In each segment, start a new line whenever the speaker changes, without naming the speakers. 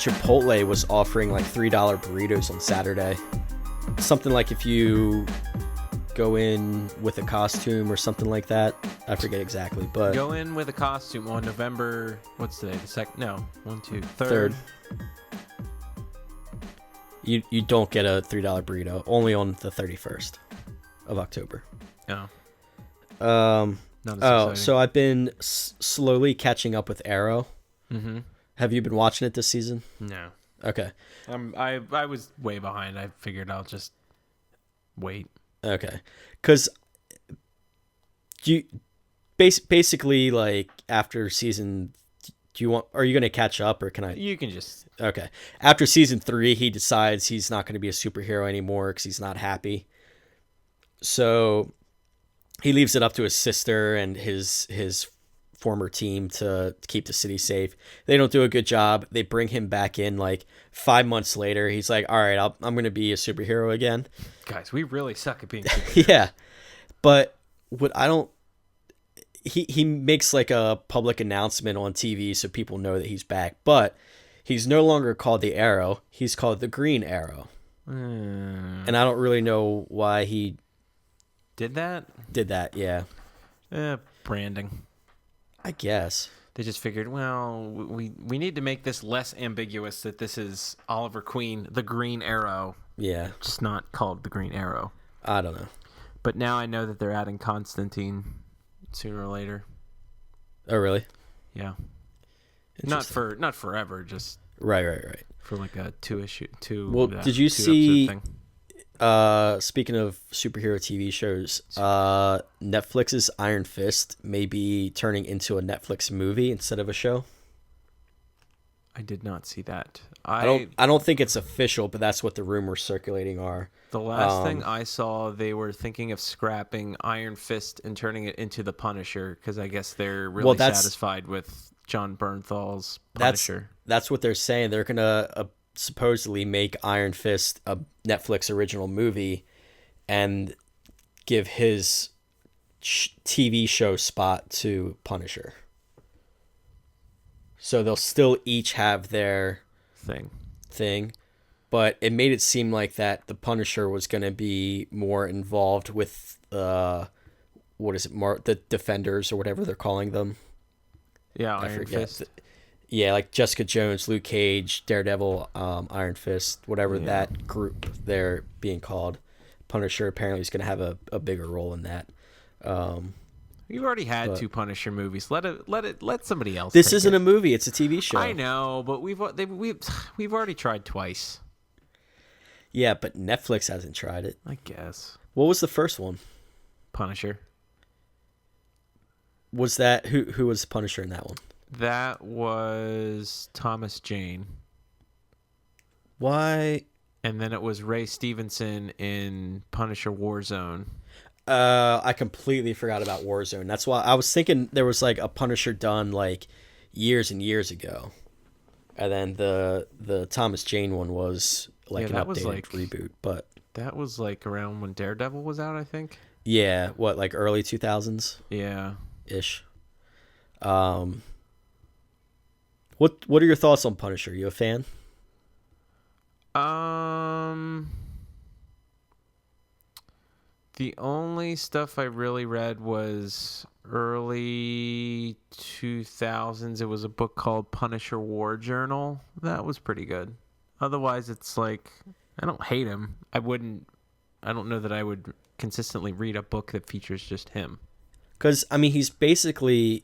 Chipotle was offering like $3 burritos on Saturday. Something like if you go in with a costume or something like that. I forget exactly, but
Go in with a costume on November. What's today? The second? No, third.
third. You don't get a $3 burrito. Only on the 31st of October.
Oh.
Oh,
Not as exciting.
so I've been slowly catching up with Arrow.
Mm-hmm.
Have you been watching it this season?
No.
Okay.
I was way behind. I figured I'll just wait.
Okay. Because you basically like after season, are you going to catch up or can I?
You can just.
Okay. After season 3, he decides he's not going to be a superhero anymore because he's not happy. So he leaves it up to his sister and his former team to keep the city safe. They don't do a good job. They bring him back in like 5 months later. He's like, all right, I'm going to be a superhero again.
Guys, we really suck at being superheroes.
Yeah. But he makes like a public announcement on TV so people know that he's back. But he's no longer called the Arrow. He's called the Green Arrow. And I don't really know why he
Did that?
did that. Yeah.
Branding.
I guess.
They just figured, well, we need to make this less ambiguous that this is Oliver Queen, the Green Arrow.
Yeah.
Just not called the Green Arrow.
I don't know.
But now I know that they're adding Constantine sooner or later.
Oh, really?
Yeah. Not forever, just
Right.
for like a two.
Well, did you see? Speaking of superhero TV shows, Netflix's Iron Fist may be turning into a Netflix movie instead of a show.
I did not see that.
I don't think it's official, but that's what the rumors circulating are.
The last thing I saw, they were thinking of scrapping Iron Fist and turning it into the Punisher because I guess they're really satisfied with John Bernthal's Punisher.
That's what they're saying. They're gonna supposedly make Iron Fist a Netflix original movie and give his TV show spot to Punisher. So they'll still each have their thing, but it made it seem like that the Punisher was going to be more involved with the Defenders or whatever they're calling them.
Yeah, Iron Fist.
Yeah, like Jessica Jones, Luke Cage, Daredevil, Iron Fist, whatever that group they're being called. Punisher apparently is going to have a bigger role in that.
You've already had 2 Punisher movies. Let somebody else.
This isn't a movie; it's a TV show.
I know, but we've already tried twice.
Yeah, but Netflix hasn't tried it.
I guess.
What was the first one?
Punisher.
Was that who was Punisher in that one?
That was Thomas Jane.
Why?
And then it was Ray Stevenson in Punisher Warzone.
I completely forgot about Warzone. That's why I was thinking there was like a Punisher done like years and years ago, and then the Thomas Jane one was like an updated reboot. But
that was like around when Daredevil was out, I think.
Yeah, what, like early 2000s?
Yeah,
ish. What are your thoughts on Punisher? You a fan?
The only stuff I really read was early 2000s. It was a book called Punisher War Journal. That was pretty good. Otherwise, it's like, I don't hate him. I don't know that I would consistently read a book that features just him.
Because, I mean, he's basically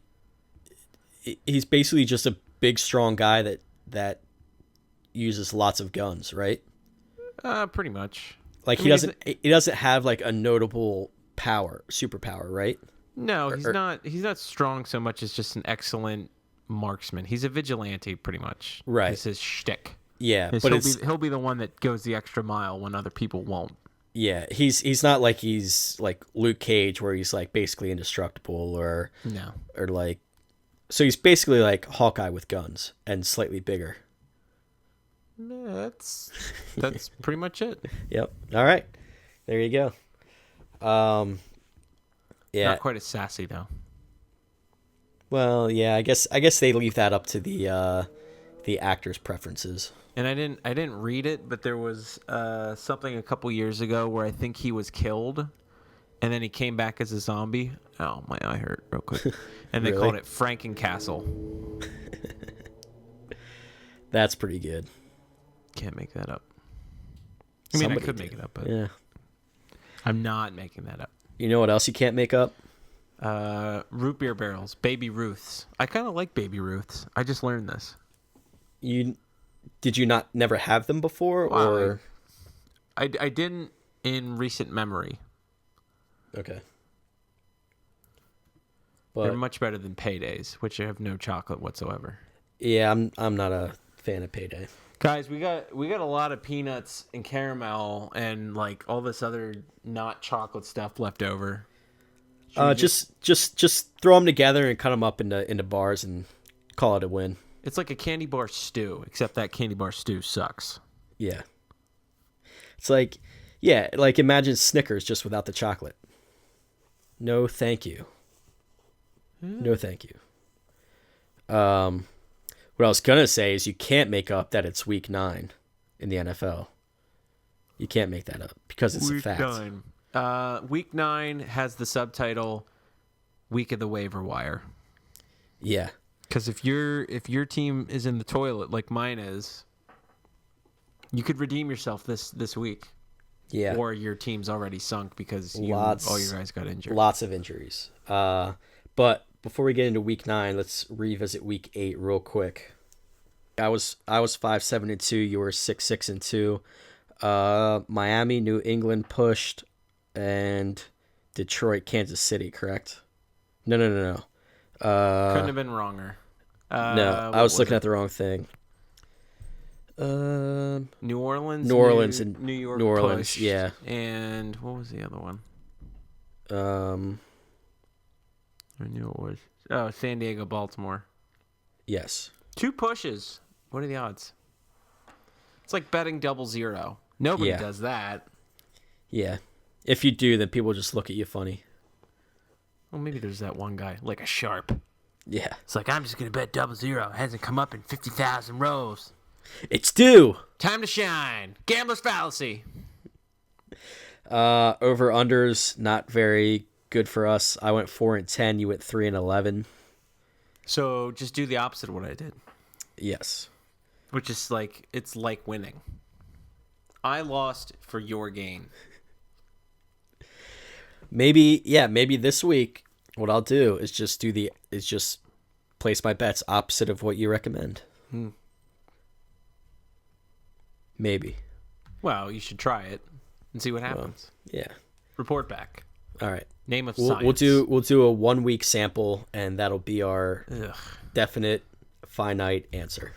just a big, strong guy that uses lots of guns, right?
Pretty much.
Like, he doesn't have like a notable superpower, right?
No, he's not strong so much as just an excellent marksman. He's a vigilante, pretty much.
Right.
It's his shtick.
Yeah, but
he'll be the one that goes the extra mile when other people won't.
Yeah, he's not like he's like Luke Cage where he's like basically indestructible or like, so he's basically like Hawkeye with guns and slightly bigger.
Yeah, that's pretty much it.
Yep. All right. There you go. Yeah.
Not quite as sassy though.
Well, yeah, I guess they leave that up to the the actor's preferences.
And I didn't read it, but there was something a couple years ago where I think he was killed, and then he came back as a zombie. Oh, my eye hurt real quick. And they
Really?
called it Frankencastle.
That's pretty good.
Can't make that up. I mean,
Somebody
I could
did.
make it up, but
Yeah.
I'm not making that up.
You know what else you can't make up?
Root beer barrels, Baby Ruths. I kind of like Baby Ruths. I just learned this.
Did you not never have them before,
Wow.
or
I didn't in recent memory.
okay?
They're
But
much better than Paydays, which have no chocolate whatsoever.
yeah, I'm not a fan of Payday.
Guys, we got a lot of peanuts and caramel and like all this other not chocolate stuff left over.
Just throw them together and cut them up into bars and call it a win.
It's like a candy bar stew, except that candy bar stew sucks.
Yeah. It's like, yeah, like imagine Snickers just without the chocolate. No, thank you. No, thank you. What I was gonna say is you can't make up that it's week 9 in the NFL. You can't make that up because it's a fact.
Week 9 has the subtitle "Week of the Waiver Wire."
Yeah.
Because if your team is in the toilet like mine is, you could redeem yourself this week.
Yeah.
Or your team's already sunk because all your guys got injured.
Lots of injuries. But before we get into week 9, let's revisit week 8 real quick. I was 5-7-2. You were 6-6-2. Miami, New England pushed, and Detroit, Kansas City. Correct? No.
Couldn't have been wronger.
No, I was looking at the wrong thing.
New Orleans,
and
New York,
New Orleans,
pushed,
yeah.
And what was the other one? I knew it was. Oh, San Diego, Baltimore.
Yes.
2 pushes. What are the odds? It's like betting 0-0. Nobody
Yeah.
does that.
Yeah. If you do, then people just look at you funny.
Well, maybe there's that one guy, like a sharp.
Yeah.
It's like, I'm just going to bet 0-0. It hasn't come up in 50,000 rows.
It's due.
Time to shine. Gambler's fallacy.
Over-unders, not very good for us. I went 4-10. You went 3-11.
So just do the opposite of what I did.
Yes.
Which is like, it's like winning. I lost for your gain.
Maybe this week what I'll do is just place my bets opposite of what you recommend. Maybe.
Well, you should try it and see what happens.
Yeah.
Report back.
All right.
Name of
We'll
science.
do a 1 week sample, and that'll be our
Ugh.
definite, finite answer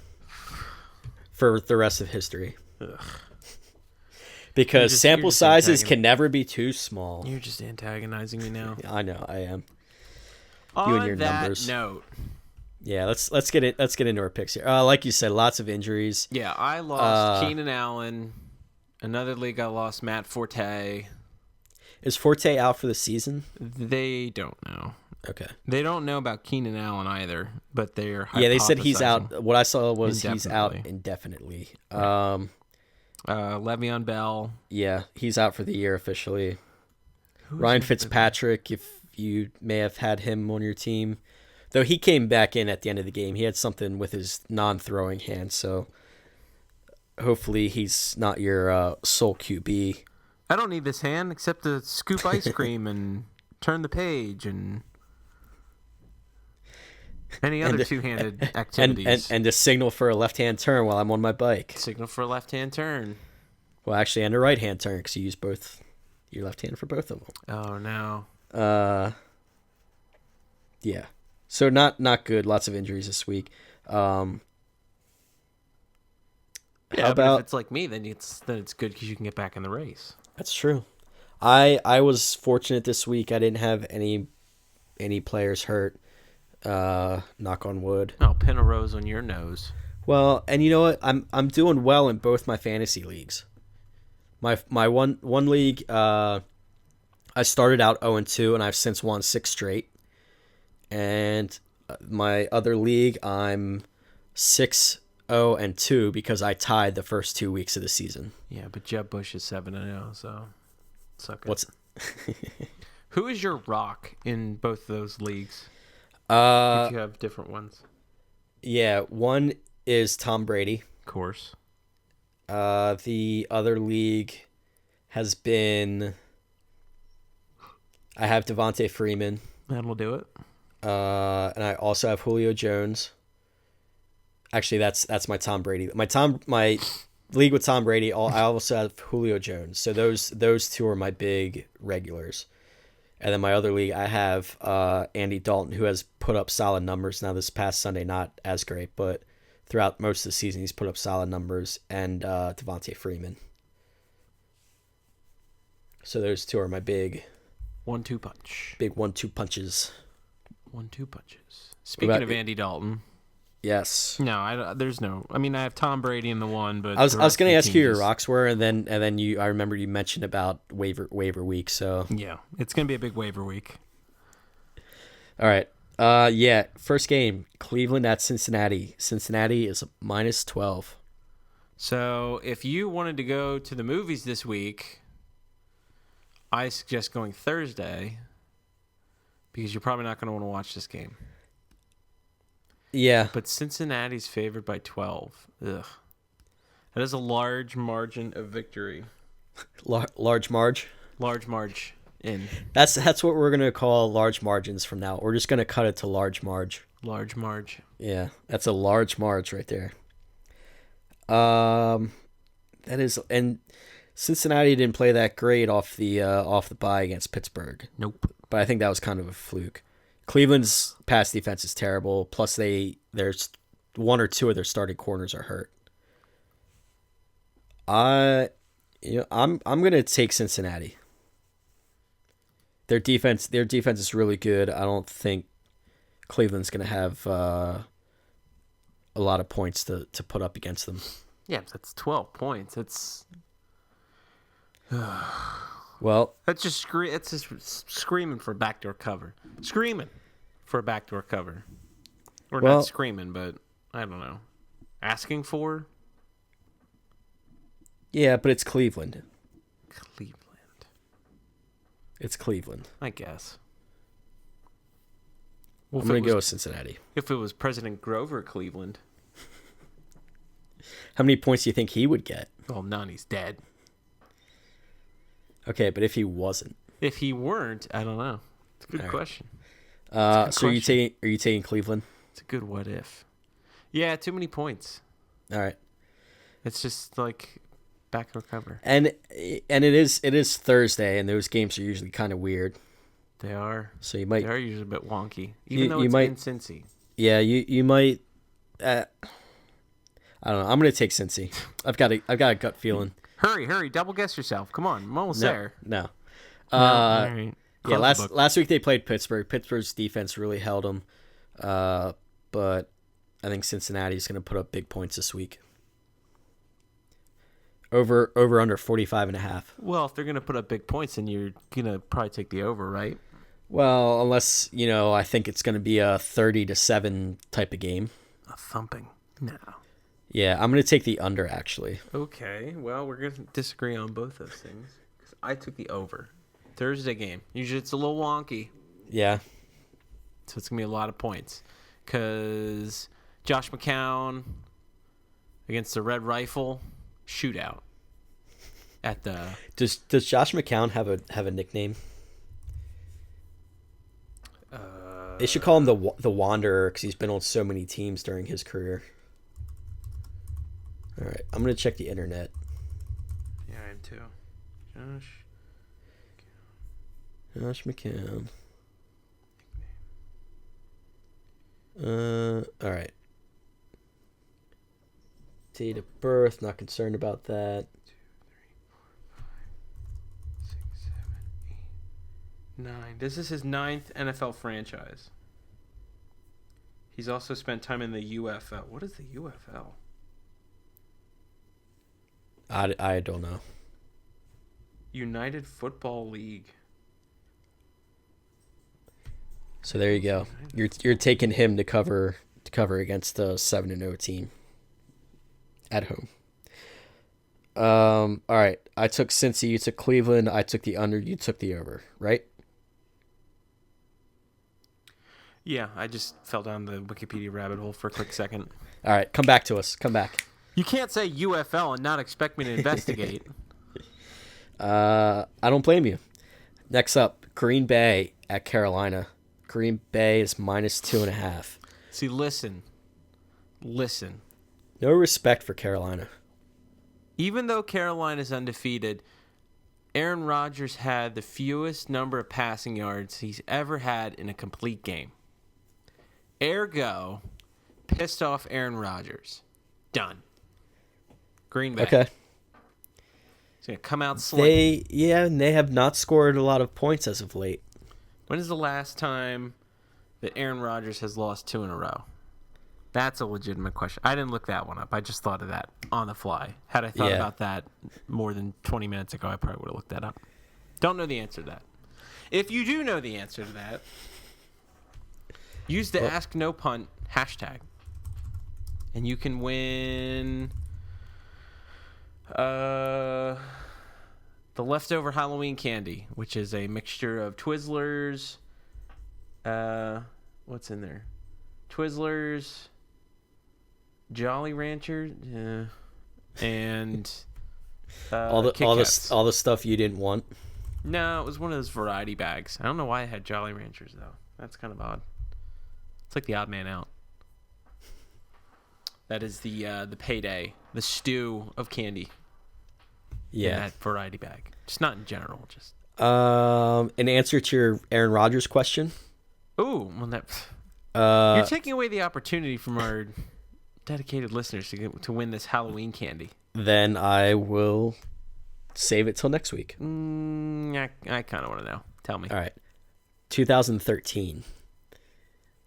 for the rest of history.
Ugh.
Because
You're
sample
just
sizes can never be too small.
You're just antagonizing me now.
I know, I am.
On
and your
that
numbers.
note,
Yeah, let's get into our picks here. Like you said, lots of injuries.
yeah, I lost Keenan Allen. Another league, I lost Matt Forte.
Is Forte out for the season?
They don't know.
Okay.
They don't know about Keenan Allen either, but they're
Yeah, they said he's
hypothesizing.
out. What I saw was he's out
Indefinitely.
indefinitely.
Le'Veon Bell.
Yeah, he's out for the year officially. Ryan Fitzpatrick, if you may have had him on your team, though he came back in at the end of the game. He had something with his non-throwing hand, so hopefully he's not your sole QB.
I don't need this hand except to scoop ice cream and turn the page and any other two-handed activities.
And to signal for a left-hand turn while I'm on my bike.
Signal for a left-hand turn.
Well, actually, and a right-hand turn because you use both your left hand for both of them.
Oh, no.
Yeah. So not good. Lots of injuries this week.
Yeah,
How
but
about
if it's like me, then it's good because you can get back in the race.
That's true. I was fortunate this week. I didn't have any players hurt. Knock on wood.
Oh, pin a rose on your nose.
Well, and you know what? I'm doing well in both my fantasy leagues. My one league, I started out 0-2, and I've since won 6 straight. And my other league, I'm 6-0 6-0-2 because I tied the first 2 weeks of the season.
Yeah, but Jeb Bush is 7-0, so suck it.
What's
Who is your rock in both those leagues?
uh
If you have different ones.
yeah, one is Tom Brady.
Of course.
The other league has been I have Devontae Freeman.
That'll do it.
And I also have Julio Jones. Actually, that's my Tom Brady. My league with Tom Brady. I also have Julio Jones. So those two are my big regulars. And then my other league, I have Andy Dalton, who has put up solid numbers. Now this past Sunday, not as great, but throughout most of the season, he's put up solid numbers. And Devontae Freeman. So those two are my big
1-2 punch.
Big 1-2 punches.
1-2 punches. Speaking of Andy Dalton.
Yes.
No, there's no. I mean, I have Tom Brady in the one, but
I was going to ask who your rocks were, and then I remember you mentioned about waiver week. So
yeah, it's going to be a big waiver week.
All right. Yeah. First game, Cleveland at Cincinnati. Cincinnati is -12.
So if you wanted to go to the movies this week, I suggest going Thursday because you're probably not going to want to watch this game.
Yeah.
But Cincinnati's favored by 12. Ugh. That is a large margin of victory.
Large marge?
Large marge in.
That's what we're going to call large margins from now. We're just going to cut it to large marge.
Large marge.
Yeah. That's a large marge right there. That is, and Cincinnati didn't play that great off the bye against Pittsburgh.
Nope.
But I think that was kind of a fluke. Cleveland's pass defense is terrible. Plus, there's one or two of their starting corners are hurt. I'm gonna take Cincinnati. Their defense is really good. I don't think Cleveland's gonna have a lot of points to put up against them.
Yeah, that's 12 points. It's
well,
that's just screaming for a backdoor cover. Screaming for a backdoor cover. Or not screaming, but I don't know. Asking for?
Yeah, but it's Cleveland.
Cleveland.
It's Cleveland.
I guess.
Well, I'm going to go with Cincinnati.
If it was President Grover Cleveland.
How many points do you think he would get?
Well, none. He's dead.
Okay, but if he wasn't?
If he weren't, I don't know. It's a good question.
So are you taking Cleveland?
It's a good what if. Yeah, too many points.
All right.
It's just like backdoor cover.
And it is Thursday, and those games are usually kind of weird.
They are.
So you might.
They are usually a bit wonky, even though it's in Cincy.
Yeah, you might. I don't know. I'm gonna take Cincy. I've got a gut feeling.
Hurry! Double guess yourself. Come on, I'm almost there.
No.
All right.
Yeah, last week they played Pittsburgh. Pittsburgh's defense really held them, but I think Cincinnati's going to put up big points this week. Over under 45.5.
Well, if they're going to put up big points, then you're going to probably take the over, right?
Well, unless I think it's going to be a 30-7 type of game.
A thumping. No.
Yeah, I'm going to take the under actually.
Okay. Well, we're going to disagree on both those things. I took the over. Thursday game. Usually it's a little wonky.
Yeah.
So it's going to be a lot of points. Because Josh McCown against the Red Rifle shootout. At the
Does Josh McCown have a nickname? They should call him the Wanderer because he's been on so many teams during his career. All right, I'm going to check the internet.
Yeah, I am too.
Josh McCown. All right. Date of birth, not concerned about that.
2, 3, 4, 5, 6, 7, 8, 9. This is his 9th NFL franchise. He's also spent time in the UFL. What is the UFL?
I don't know.
United Football League.
So there you go. You're taking him to cover against the 7-0 team. at home. All right. I took Cincy. You took Cleveland. I took the under. You took the over. Right?
Yeah, I just fell down the Wikipedia rabbit hole for a quick second.
All right. Come back to us. Come back.
You can't say UFL and not expect me to investigate.
I don't blame you. Next up, Green Bay at Carolina. Green Bay is -2.5.
See, listen.
No respect for Carolina.
Even though Carolina's undefeated, Aaron Rodgers had the fewest number of passing yards he's ever had in a complete game. Ergo, pissed off Aaron Rodgers. Done. Green Bay.
Okay.
He's going to come out swinging.
They have not scored a lot of points as of late.
When is the last time that Aaron Rodgers has lost 2 in a row? That's a legitimate question. I didn't look that one up. I just thought of that on the fly. Had I thought about that more than 20 minutes ago, I probably would have looked that up. Don't know the answer to that. If you do know the answer to that, use the Ask No Punt hashtag. And you can win the leftover Halloween candy, which is a mixture of Twizzlers. What's in there? Twizzlers, Jolly Rancher, and
all the stuff you didn't want.
No, it was one of those variety bags. I don't know why I had Jolly Ranchers though. That's kind of odd. It's like the odd man out. That is the payday, the stew of candy.
Yeah,
in that variety bag. Just not in general. Just
in answer to your Aaron Rodgers question.
Ooh, well that you're taking away the opportunity from our dedicated listeners to win this Halloween candy.
Then I will save it till next week.
I kind of want to know. Tell me.
All right. 2013.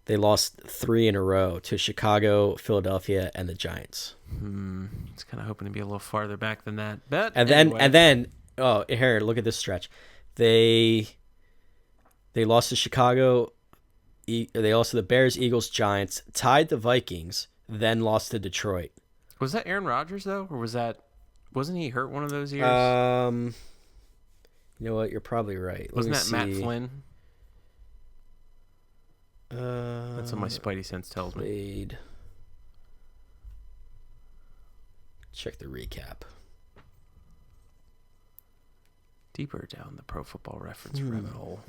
They lost 3 in a row to Chicago, Philadelphia, and the Giants.
It's kind of hoping to be a little farther back than that. But
then oh, here, look at this stretch. They lost to Chicago. They lost to the Bears, Eagles, Giants, tied the Vikings, then lost to Detroit.
Was that Aaron Rodgers though, or wasn't he hurt one of those years?
You know what? You're probably right.
Wasn't that Matt Flynn? That's what my spidey sense tells me.
Check the recap.
Deeper down the Pro Football Reference rabbit hole.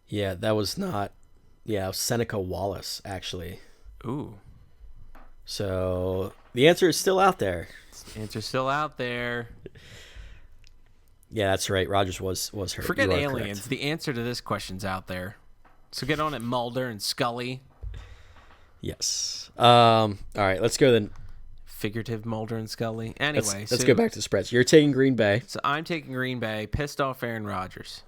Yeah, that was not. Yeah, it was Seneca Wallace, actually.
Ooh.
So the answer is still out there.
The answer's still out there.
Yeah, that's right. Rodgers was hurt.
Forget aliens. Correct. The answer to this question's out there. So get on it, Mulder and Scully.
Yes. All right, let's go then.
Figurative Mulder and Scully. Anyway,
let's go back to the spreads. You're taking Green Bay.
So I'm taking Green Bay. Pissed off Aaron Rodgers.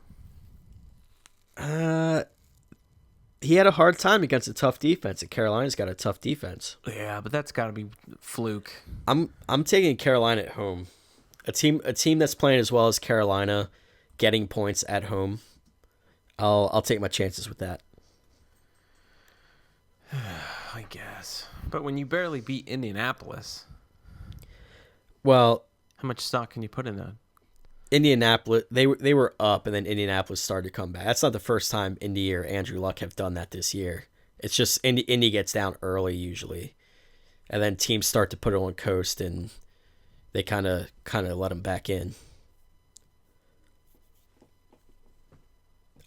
He had a hard time against a tough defense, and Carolina's got a tough defense.
Yeah, but that's got to be fluke.
I'm taking Carolina at home. A team that's playing as well as Carolina, getting points at home. I'll take my chances with that.
I guess. But when you barely beat Indianapolis,
well,
how much stock can you put in that?
Indianapolis, they were up, and then Indianapolis started to come back. That's not the first time Indy or Andrew Luck have done that this year. It's just Indy gets down early usually, and then teams start to put it on coast, and they kind of let them back in.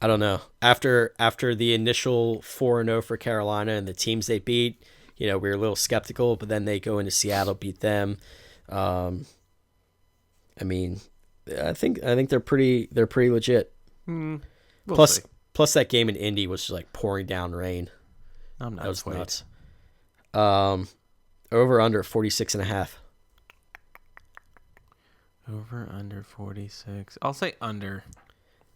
I don't know. After the initial 4-0 for Carolina and the teams they beat, we were a little skeptical, but then they go into Seattle, beat them. I think they're pretty legit. Plus that game in Indy was just like pouring down rain.
I'm not. That was
nuts. Over under 46.5.
Over under 46. I'll say under.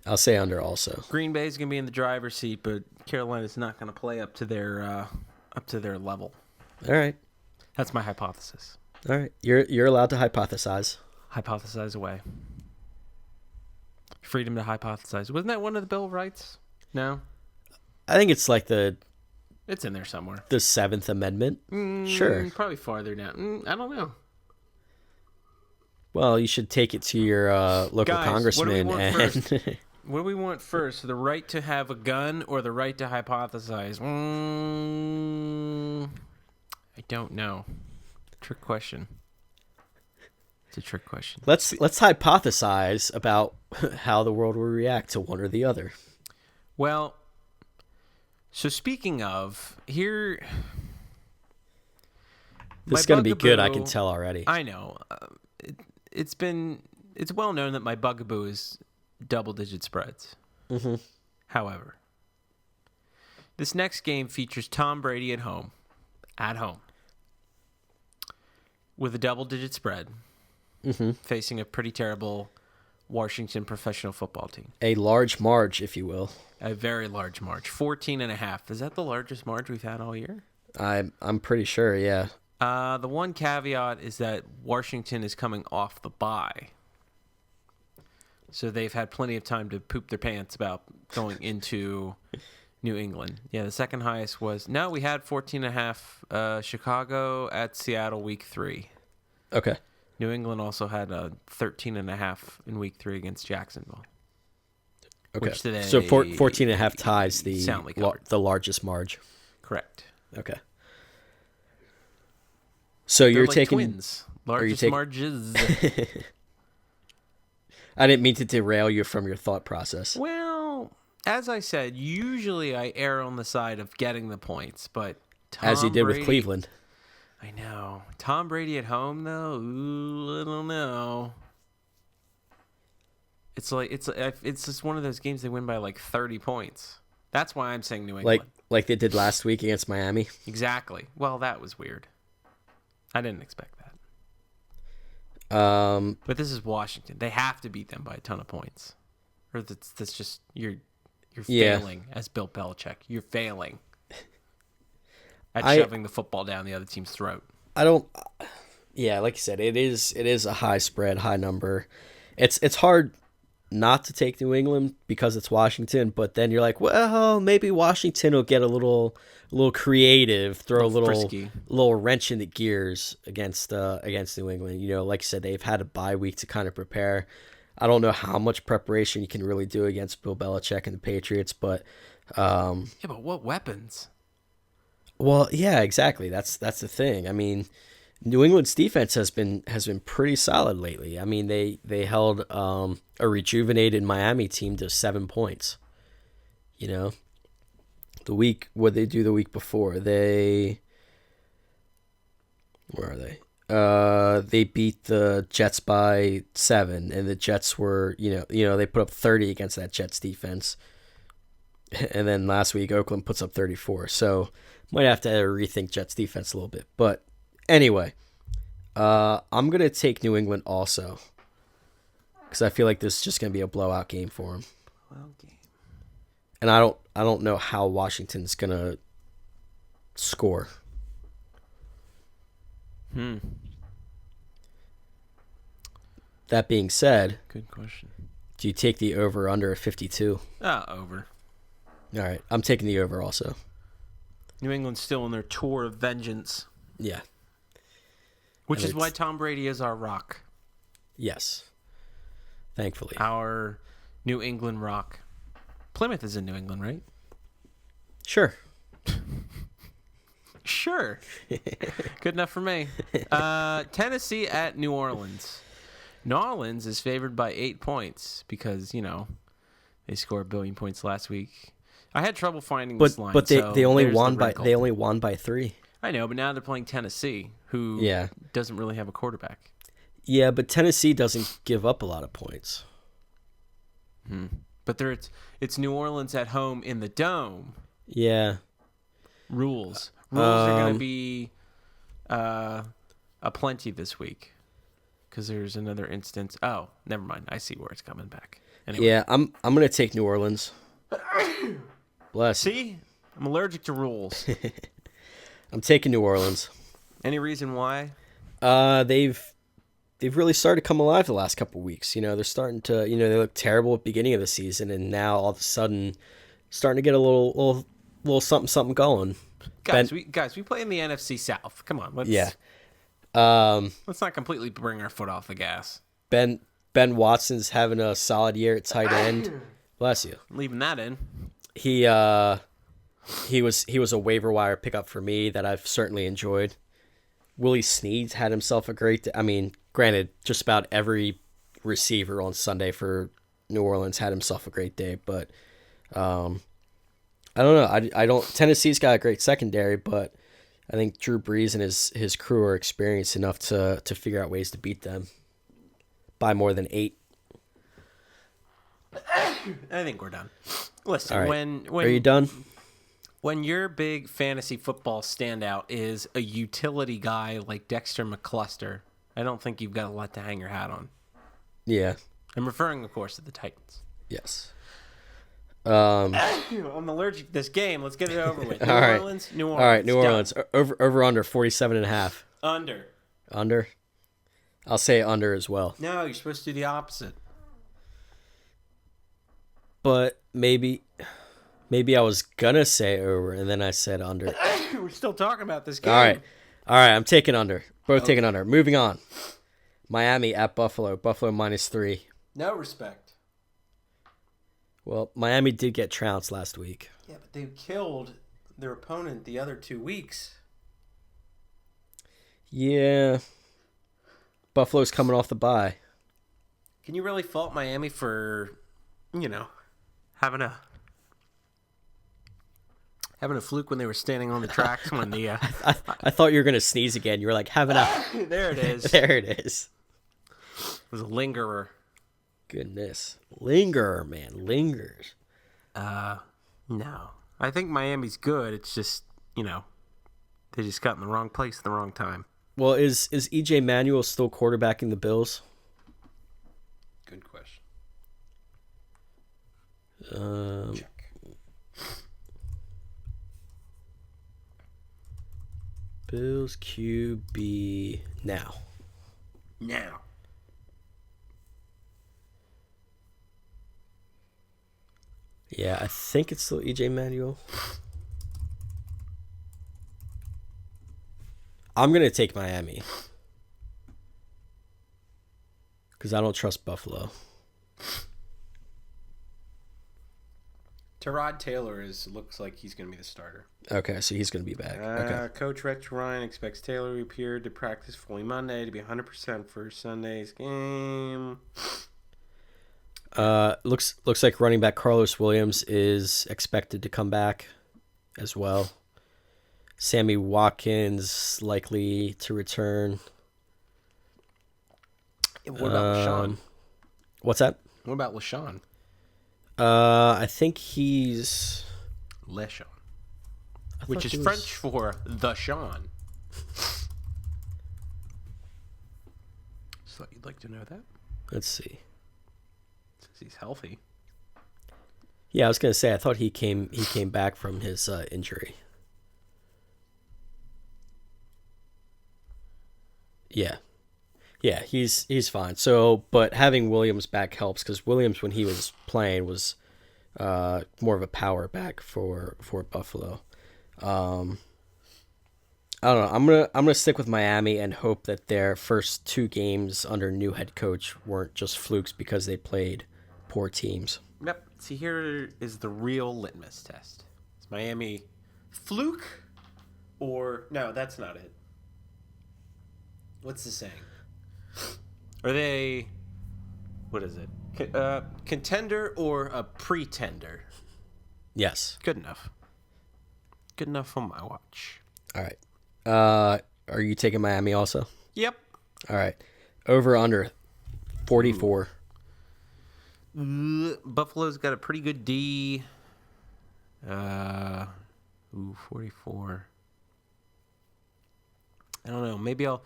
I'll say under also.
Green Bay's gonna be in the driver's seat, but Carolina's not gonna play up to their level.
All right.
That's my hypothesis.
All right. You're allowed to hypothesize.
Hypothesize away. Freedom to hypothesize. Wasn't that one of the Bill of Rights? No.
I think it's like
It's in there somewhere.
the Seventh Amendment. Sure.
Probably farther down. I don't know.
Well, you should take it to your local
Guys, what do we
congressman
want
and
first? What do we want first? The right to have a gun or the right to hypothesize? I don't know. Trick question. It's a trick question.
let's hypothesize about how the world will react to one or the other.
Well, so speaking of, here...
This is going to be good, I can tell already.
I know. It's well known that my bugaboo is double-digit spreads.
Mm-hmm.
However, this next game features Tom Brady at home, with a double-digit spread, facing a pretty terrible Washington professional football team.
A large marge, if you will.
A very large march, 14.5. Is that the largest march we've had all year?
I'm pretty sure, yeah.
The one caveat is that Washington is coming off the bye. So they've had plenty of time to poop their pants about going into New England. Yeah, the second highest was... No, we had 14.5 Chicago at Seattle week 3.
Okay.
New England also had a 13.5 in week 3 against Jacksonville.
Okay.
Which today,
so 14.5 ties the largest marge.
Correct.
Okay. So
They're
you're
like
taking
twins. Largest marges.
I didn't mean to derail you from your thought process.
Well, as I said, usually I err on the side of getting the points, but
as you did with Cleveland.
I know. Tom Brady at home, though, ooh, I don't know. It's just one of those games they win by like 30 points. That's why I'm saying New England.
Like they did last week against Miami.
Exactly. Well, that was weird. I didn't expect that. But this is Washington. They have to beat them by a ton of points, or that's just you're failing as Bill Belichick. You're failing at shoving the football down the other team's throat.
I don't. Yeah, like you said, it is a high spread, high number. It's hard not to take New England because it's Washington, but then you're like, well, maybe Washington will get a little creative, throw a little wrench in the gears against New England. You know, like you said, they've had a bye week to kind of prepare. I don't know how much preparation you can really do against Bill Belichick and the Patriots, but
but what weapons?
Well, yeah, exactly. That's the thing. I mean, New England's defense has been pretty solid lately. I mean, they held a rejuvenated Miami team to 7 points. You know, what they do the week before, where are they? They beat the Jets by 7, and the Jets were, they put up 30 against that Jets defense. And then last week, Oakland puts up 34. So might have to rethink Jets defense a little bit. But anyway, I'm going to take New England also, because I feel like this is just going to be a blowout game for them. And I don't know how Washington's going to score. That being said,
good question.
Do you take the over under 52?
Over.
All right, I'm taking the over also.
New England's still on their tour of vengeance.
Yeah.
Which is why Tom Brady is our rock.
Yes. Thankfully.
Our New England rock. Plymouth is in New England, right?
Sure.
Sure. Good enough for me. Tennessee at New Orleans. New Orleans is favored by 8 points because, they scored 1 billion points last week. I had trouble finding this line.
But they only won by 3.
I know, but now they're playing Tennessee, who doesn't really have a quarterback.
Yeah, but Tennessee doesn't give up a lot of points.
But it's New Orleans at home in the Dome.
Yeah.
Rules are going to be aplenty this week because there's another instance. Oh, never mind. I see where it's coming back. Anyway.
Yeah, I'm going to take New Orleans. Bless.
See? I'm allergic to rules.
I'm taking New Orleans.
Any reason why?
They've really started to come alive the last couple of weeks. They're starting to, they look terrible at the beginning of the season, and now all of a sudden starting to get a little little something going.
We play in the NFC South. Come on,
Yeah. Um,
let's not completely bring our foot off the gas.
Ben Watson's having a solid year at tight end. Bless you.
Leaving that in.
He was a waiver wire pickup for me that I've certainly enjoyed. Willie Snead had himself a great day. I mean, granted, just about every receiver on Sunday for New Orleans had himself a great day, but I don't know. I don't. Tennessee's got a great secondary, but I think Drew Brees and his crew are experienced enough to figure out ways to beat them by more than 8.
I think we're done. Listen,
All right.
when
Are you done?
When your big fantasy football standout is a utility guy like Dexter McCluster, I don't think you've got a lot to hang your hat on.
Yeah.
I'm referring, of course, to the Titans.
Yes.
I'm allergic to this game. Let's get it over with. New Orleans.
All right, New Orleans.
Done.
Over under 47.5.
Under.
Under? I'll say under as well.
No, you're supposed to do the opposite.
But maybe I was gonna say over, and then I said under.
We're still talking about this game.
All right, I'm taking under. Both taking under. Moving on. Miami at Buffalo. Buffalo -3.
No respect.
Well, Miami did get trounced last week.
Yeah, but they killed their opponent the other 2 weeks.
Yeah. Buffalo's coming off the bye.
Can you really fault Miami for, having a fluke when they were standing on the tracks when the
I thought you were gonna sneeze again. You were like having a
there it is.
There it is.
It was a lingerer.
Goodness. Lingerer, man. Lingers.
No. I think Miami's good. It's just, they just got in the wrong place at the wrong time.
Well, is EJ Manuel still quarterbacking the Bills?
Good question.
Check. Bills QB now. Yeah, I think it's still EJ Manuel. I'm going to take Miami. Because I don't trust Buffalo.
Tyrod Taylor looks like he's going to be the starter.
Okay, so he's going to be back. Okay.
Coach Rex Ryan expects Taylor to appear to practice fully Monday to be 100% for Sunday's game.
Looks like running back Carlos Williams is expected to come back as well. Sammy Watkins likely to return.
What about LaShawn?
What's that?
What about LaShawn?
I think he's
LeSean, which is French for the Sean. So you'd like to know that?
Let's see.
Since he's healthy.
Yeah, I was gonna say I thought he came back from his injury. Yeah, he's fine. So, but having Williams back helps because Williams, when he was playing, was more of a power back for Buffalo. I don't know. I'm gonna stick with Miami and hope that their first 2 games under new head coach weren't just flukes because they played poor teams.
Yep. See, here is the real litmus test. Is Miami fluke or no? That's not it. What's the saying? Are they, what is it? Contender or a pretender?
Yes.
Good enough. Good enough on my watch.
All right. Are you taking Miami also?
Yep.
All right. Over under 44.
Buffalo's got a pretty good D. 44. I don't know. Maybe I'll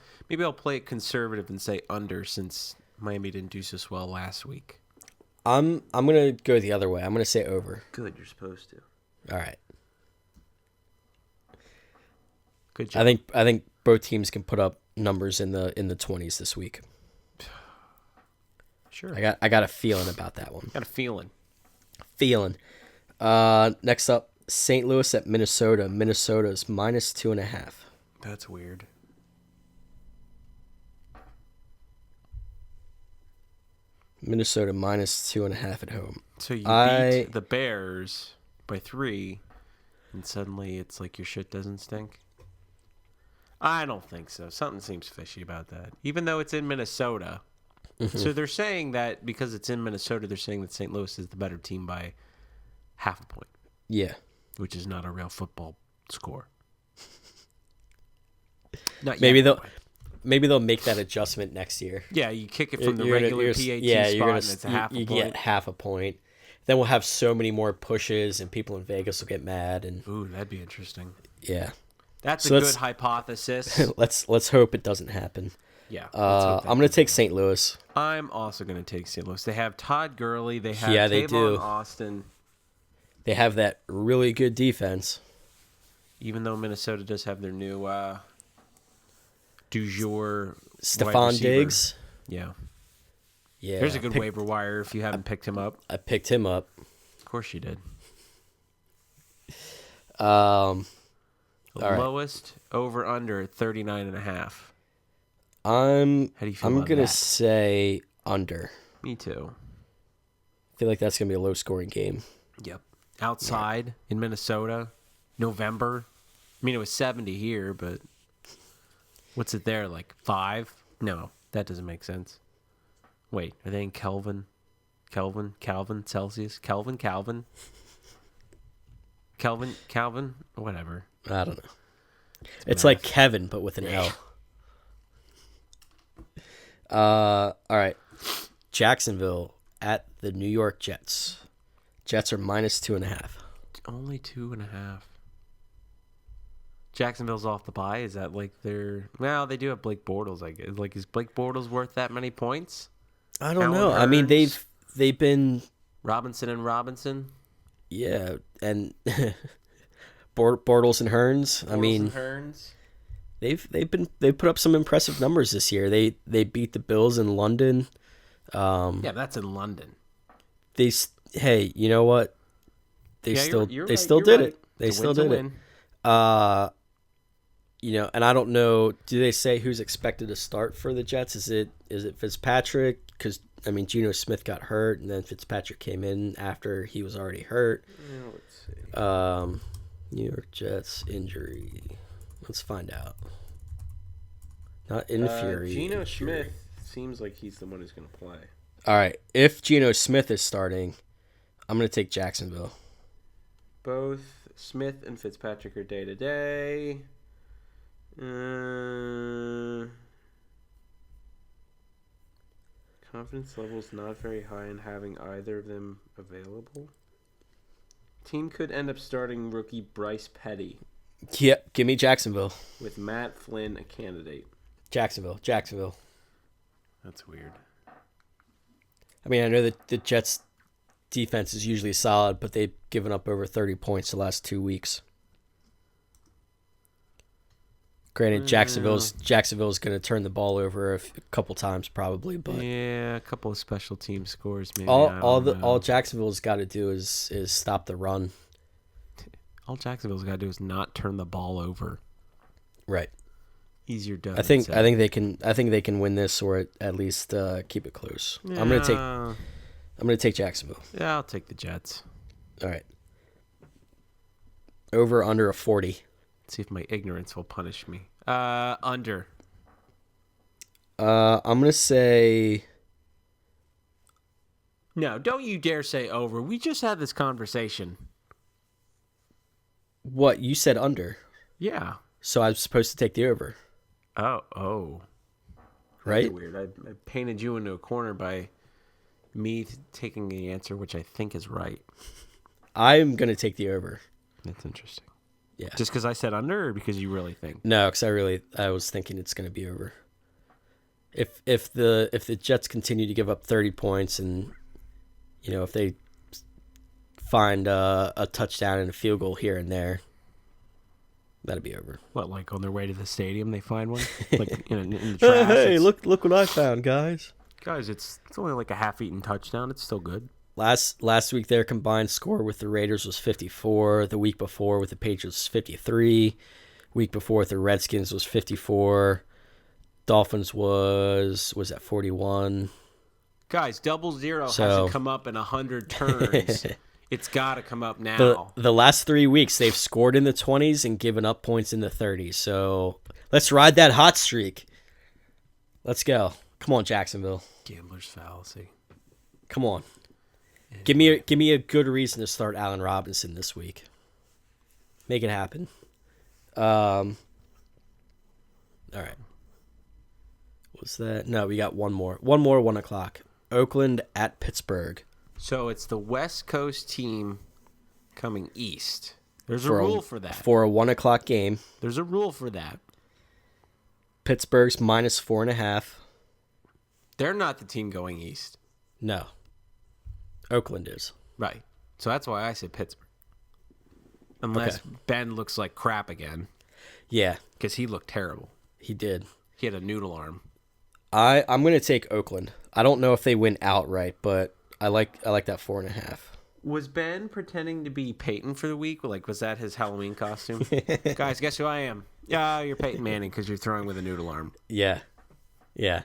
play it conservative and say under since Miami didn't do so well last week.
I'm gonna go the other way. I'm gonna say over.
Good, you're supposed to.
All right.
Good job.
I think both teams can put up numbers in the 20s this week.
Sure.
I got a feeling about that one.
Got a feeling.
Next up, St. Louis at Minnesota. Minnesota's -2.5.
That's weird.
Minnesota -2.5 at home.
So you beat the Bears by 3, and suddenly it's like your shit doesn't stink? I don't think so. Something seems fishy about that. Even though it's in Minnesota. So they're saying that because it's in Minnesota, they're saying that St. Louis is the better team by half a point.
Yeah.
Which is not a real football score. Not
Maybe
yet,
they'll make that adjustment next year.
Yeah, you kick it from the regular PAT spot, and it's a half a point.
You get half a point. Then we'll have so many more pushes, and people in Vegas will get mad. And
ooh, that'd be interesting.
Yeah,
that's a good hypothesis.
let's hope it doesn't happen.
Yeah,
I'm gonna take St. Louis.
I'm also gonna take St. Louis. They have Todd Gurley. They have
they do.
Austin.
They have that really good defense.
Even though Minnesota does have their new du jour
Stephon Diggs.
Yeah.
Yeah.
There's a good waiver wire if you haven't picked him up.
I picked him up.
Of course you did.
All right.
Lowest over under 39.5.
How do you
feel
I'm
about
gonna
that?
say under.
Me too.
I feel like that's gonna be a low scoring game.
Yep. Outside in Minnesota, November. I mean, it was 70 here, but what's it there, like 5? No, that doesn't make sense. Wait, are they in Kelvin? Calvin, Celsius? Calvin? Whatever.
I don't know. It's like Kevin, but with an L. All right. Jacksonville at the New York Jets. Jets are -2.5.
Only 2.5. Jacksonville's off the bye. Is that like their? Well, they do have Blake Bortles. I guess. Like, is Blake Bortles worth that many points?
I don't know. I mean, they've been
Robinson.
Yeah, and Bortles and Hearns. I mean,
Hearns.
They've put up some impressive numbers this year. They beat the Bills in London.
Yeah, that's in London.
Hey, you know what? They still did it. They still did it. You know, and I don't know. Do they say who's expected to start for the Jets? Is it Fitzpatrick? Because I mean, Geno Smith got hurt, and then Fitzpatrick came in after he was already hurt.
Yeah, let's see.
New York Jets injury. Let's find out. Not in Fury.
Geno Smith seems like he's the one who's going to play.
All right. If Geno Smith is starting, I'm going to take Jacksonville.
Both Smith and Fitzpatrick are day-to-day. Confidence level's not very high in having either of them available. Team could end up starting rookie Bryce Petty.
Yep, give me Jacksonville.
With Matt Flynn a candidate.
Jacksonville.
That's weird.
I mean, I know that the Jets' defense is usually solid, but they've given up over 30 points the last 2 weeks. Granted, Jacksonville's going to turn the ball over a couple times probably, but
yeah, a couple of special team scores maybe.
All Jacksonville's got to do is stop the run.
All Jacksonville's got to do is not turn the ball over.
Right.
Easier done.
I think they can win this, or at least keep it close. Yeah. I'm gonna take Jacksonville.
Yeah, I'll take the Jets.
All right. Over under a 40.
Let's see if my ignorance will punish me. Under.
I'm gonna say.
No, don't you dare say over. We just had this conversation.
What, you said under?
Yeah.
So I was supposed to take the over.
Oh.
Right?
That's weird. I painted you into a corner by me taking the answer, which I think is right.
I'm going to take the over.
That's interesting.
Yeah.
Just because I said under, or because you really think?
No, because I was thinking it's going to be over. If the Jets continue to give up 30 points, and if they find a touchdown and a field goal here and there, that'll be over.
What, like on their way to the stadium they find one? Like in the trash?
Hey, look what I found, guys.
Guys, it's only like a half-eaten touchdown. It's still good.
Last week their combined score with the Raiders was 54. The week before with the Patriots was 53. Week before with the Redskins was 54. Dolphins was at 41.
Guys, 0-0
So
hasn't come up in 100 turns. It's got to come up
the
now.
the last 3 weeks they've scored in the 20s and given up points in the 30s. So let's ride that hot streak. Let's go. Come on, Jacksonville.
Gambler's fallacy.
Come on. Give me a good reason to start Allen Robinson this week. Make it happen. All right. What's that? No, we got one more. 1 o'clock. Oakland at Pittsburgh.
So it's the West Coast team coming east. There's a
For
rule for that.
For a 1 o'clock game.
There's a rule for that.
Pittsburgh's minus 4.5.
They're not the team going east.
No. Oakland is.
Right. So that's why I said Pittsburgh. Unless Ben looks like crap again.
Yeah.
Because he looked terrible.
He did.
He had a noodle arm.
I'm going to take Oakland. I don't know if they win outright, but I like that 4.5.
Was Ben pretending to be Peyton for the week? Like, was that his Halloween costume? Guys, guess who I am? Yeah, you're Peyton Manning because you're throwing with a noodle arm.
Yeah. Yeah.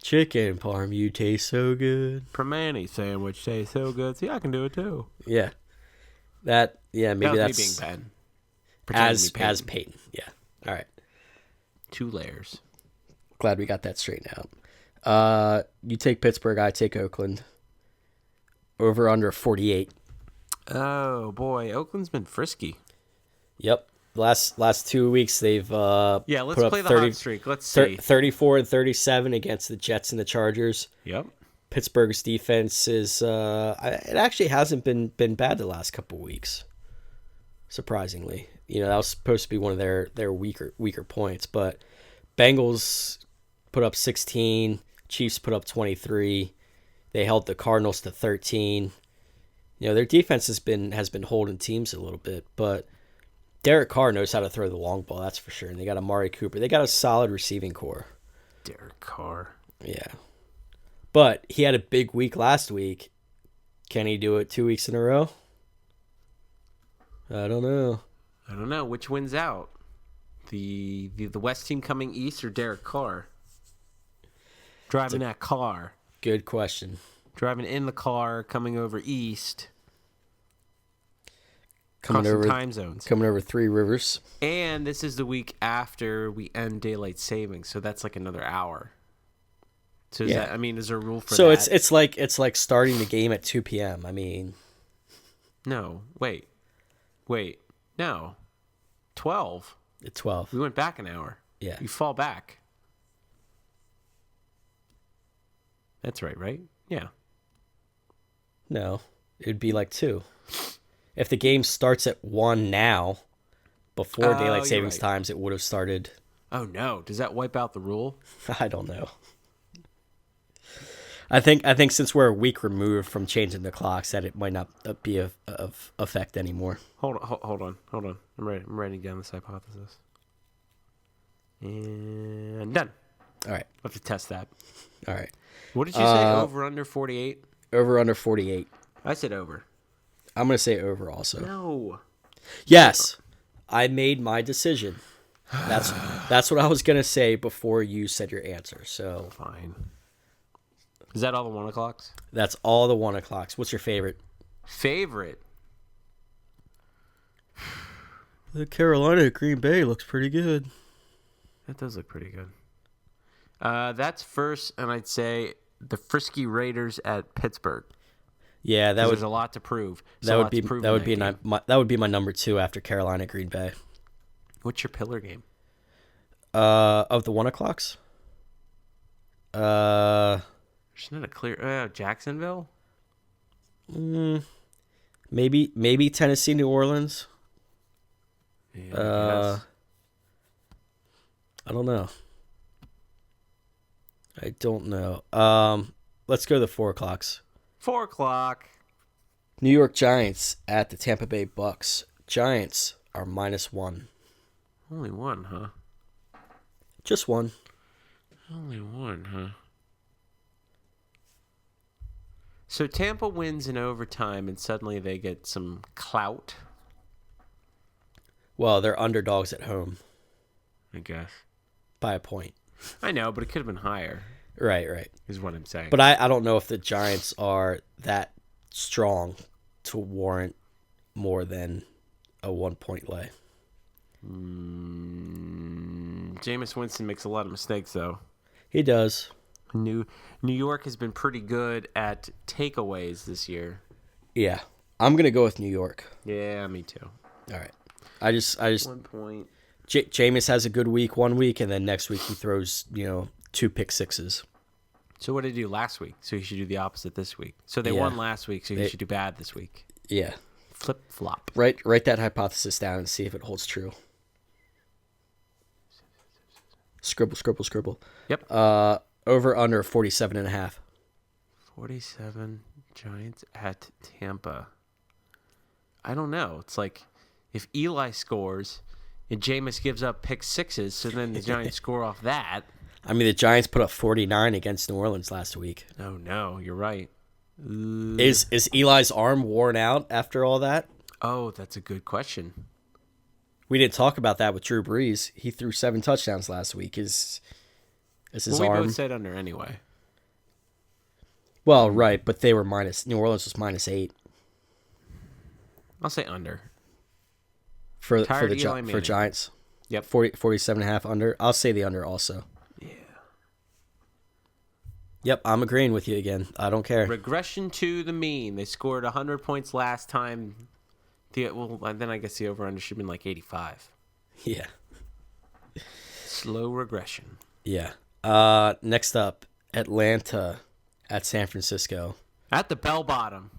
Chicken parm, you taste so good.
Permani sandwich tastes so good. See, I can do it too.
Yeah. Maybe
That was
that's
me being Ben. Pretending to be
as Peyton. Yeah. All right.
2 layers.
Glad we got that straightened out. You take Pittsburgh, I take Oakland. Over under 48.
Oh boy, Oakland's been frisky.
Yep. Last 2 weeks they've
Let's
put up
play the
30,
hot streak. Let's see.
34 and 37 against the Jets and the Chargers.
Yep.
Pittsburgh's defense is it actually hasn't been bad the last couple weeks. Surprisingly, that was supposed to be one of their weaker points, but Bengals put up 16, Chiefs put up 23. They held the Cardinals to 13. Their defense has been holding teams a little bit, but Derek Carr knows how to throw the long ball, that's for sure. And they got Amari Cooper. They got a solid receiving core.
Derek Carr.
Yeah. But he had a big week last week. Can he do it 2 weeks in a row? I don't know.
Which wins out? The West team coming east or Derek Carr? Driving that car.
Good question.
Driving in the car, coming over east.
Coming over
time zones.
Coming over 3 rivers.
And this is the week after we end daylight savings, so that's like another hour. So is there a rule for that?
So it's like starting the game at 2 p.m. I mean,
no, wait, no, 12.
It's 12.
We went back an hour.
Yeah,
you fall back. That's right? Yeah.
No, it'd be like 2. If the game starts at 1 now, before daylight savings times, it would have started.
Oh no! Does that wipe out the rule?
I don't know. I think since we're a week removed from changing the clocks, that it might not be of effect anymore.
Hold on. I'm writing down this hypothesis. And done.
All right.
I'll have to test that.
All right.
What did you say? Over under 48?
Over under 48.
I said over.
I'm going to say over also.
No.
Yes. I made my decision. That's what I was going to say before you said your answer. So
fine. Is that all the 1 o'clocks?
That's all the 1 o'clocks. What's your favorite? The Carolina at Green Bay looks pretty good.
That does look pretty good. That's first, and I'd say the frisky Raiders at Pittsburgh.
Yeah,
there's a lot to prove.
That would be my number 2 after Carolina at Green Bay.
What's your pillar game?
Of the 1 o'clocks?
There's not a clear Jacksonville.
Maybe Tennessee, New Orleans.
Yeah,
I don't know. Let's go to the 4 o'clocks.
4 o'clock.
New York Giants at the Tampa Bay Bucks. Giants are -1.
Only one, huh?
Just one.
Only one, huh? So Tampa wins in overtime, and suddenly they get some clout,
Well, they're underdogs at home
I guess.
by a point.
I know, but it could have been higher,
Right.
is what I'm saying.
But I don't know if the Giants are that strong to warrant more than a 1-point lay.
Jameis Winston makes a lot of mistakes, though.
He does.
New York has been pretty good at takeaways this year.
Yeah. I'm going to go with New York.
Yeah, me too.
All right. I just
1 point.
Jameis has a good week one week, and then next week he throws, 2 pick sixes.
So what did he do last week? So he should do the opposite this week. So they
Yeah.
won last week, so he should do bad this week.
Yeah.
Flip flop.
Write that hypothesis down and see if it holds true. Scribble.
Yep.
Over under 47.5.
47 Giants at Tampa. I don't know. It's like if Eli scores and Jameis gives up pick sixes, so then the Giants score off that.
I mean, the Giants put up 49 against New Orleans last week.
Oh no, you're right.
Is Eli's arm worn out after all that?
Oh, that's a good question.
We didn't talk about that with Drew Brees. He threw 7 touchdowns last week. Is his
We
arm?
both said under anyway.
Well, right, but they were New Orleans was -8
I'll say under.
for
Tired
the
Eli
for
Manning.
Giants.
Yep.
47.5 under. I'll say the under also.
Yeah.
Yep, I'm agreeing with you again. I don't care.
Regression to the mean. They scored 100 points last time. Then I guess the over-under should have been like 85.
Yeah.
Slow regression.
Yeah. Next up, Atlanta at San Francisco.
At the bell bottom.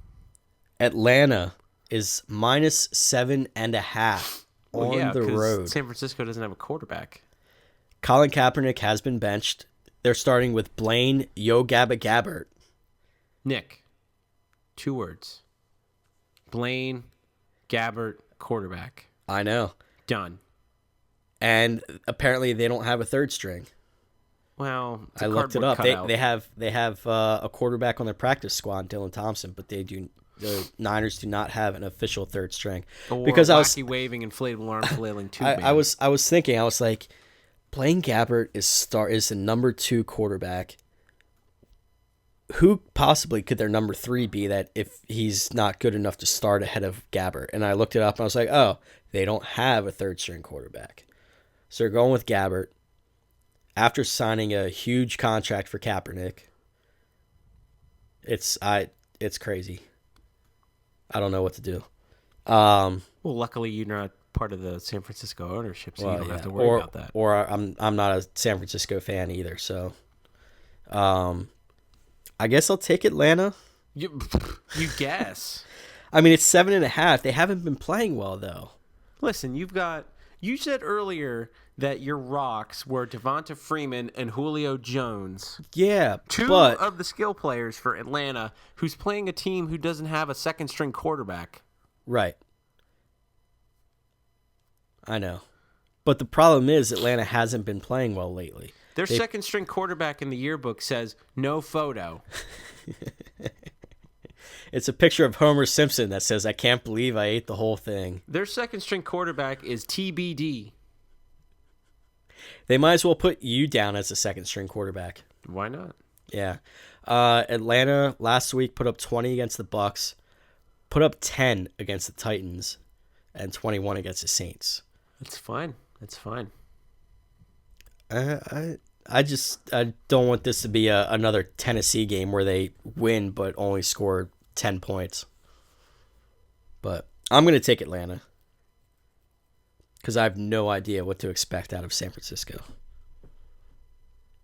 Atlanta is -7.5 on the
'cause
road.
San Francisco doesn't have a quarterback.
Colin Kaepernick has been benched. They're starting with Blaine Yo Gabba Gabbert.
Nick, 2 words. Blaine Gabbert, quarterback.
I know.
Done.
And apparently they don't have a third string.
Well, it's
I
a
looked it
cardboard
up.
cutout.
They have a quarterback on their practice squad, Dylan Thompson, but the Niners do not have an official third string.
Or
Because
wacky waving inflatable arm flailing tube man.
I was thinking, I was like, Blaine Gabbert is the number 2 quarterback. Who possibly could their number 3 be that if he's not good enough to start ahead of Gabbert? And I looked it up and I was like, oh, they don't have a third string quarterback. So they're going with Gabbert after signing a huge contract for Kaepernick. It's crazy. I don't know what to do.
Well, luckily you're not part of the San Francisco ownership, so you don't have to worry about that.
Or I'm not a San Francisco fan either, so I guess I'll take Atlanta.
You guess.
I mean, it's 7.5. They haven't been playing well though.
Listen, you said earlier that your rocks were Devonta Freeman and Julio Jones.
Yeah,
Two
but
of the skill players for Atlanta, who's playing a team who doesn't have a second string quarterback.
right. I know. But the problem is Atlanta hasn't been playing well lately.
Their second string quarterback in the yearbook says no photo.
It's a picture of Homer Simpson that says, "I can't believe I ate the whole thing."
Their second string quarterback is TBD.
They might as well put you down as a second string quarterback.
Why not?
Yeah. Atlanta last week put up 20 against the Bucks, put up 10 against the Titans, and 21 against the Saints.
It's fine. It's fine.
I don't want this to be another Tennessee game where they win but only score 10 points. But I'm going to take Atlanta because I have no idea what to expect out of San Francisco,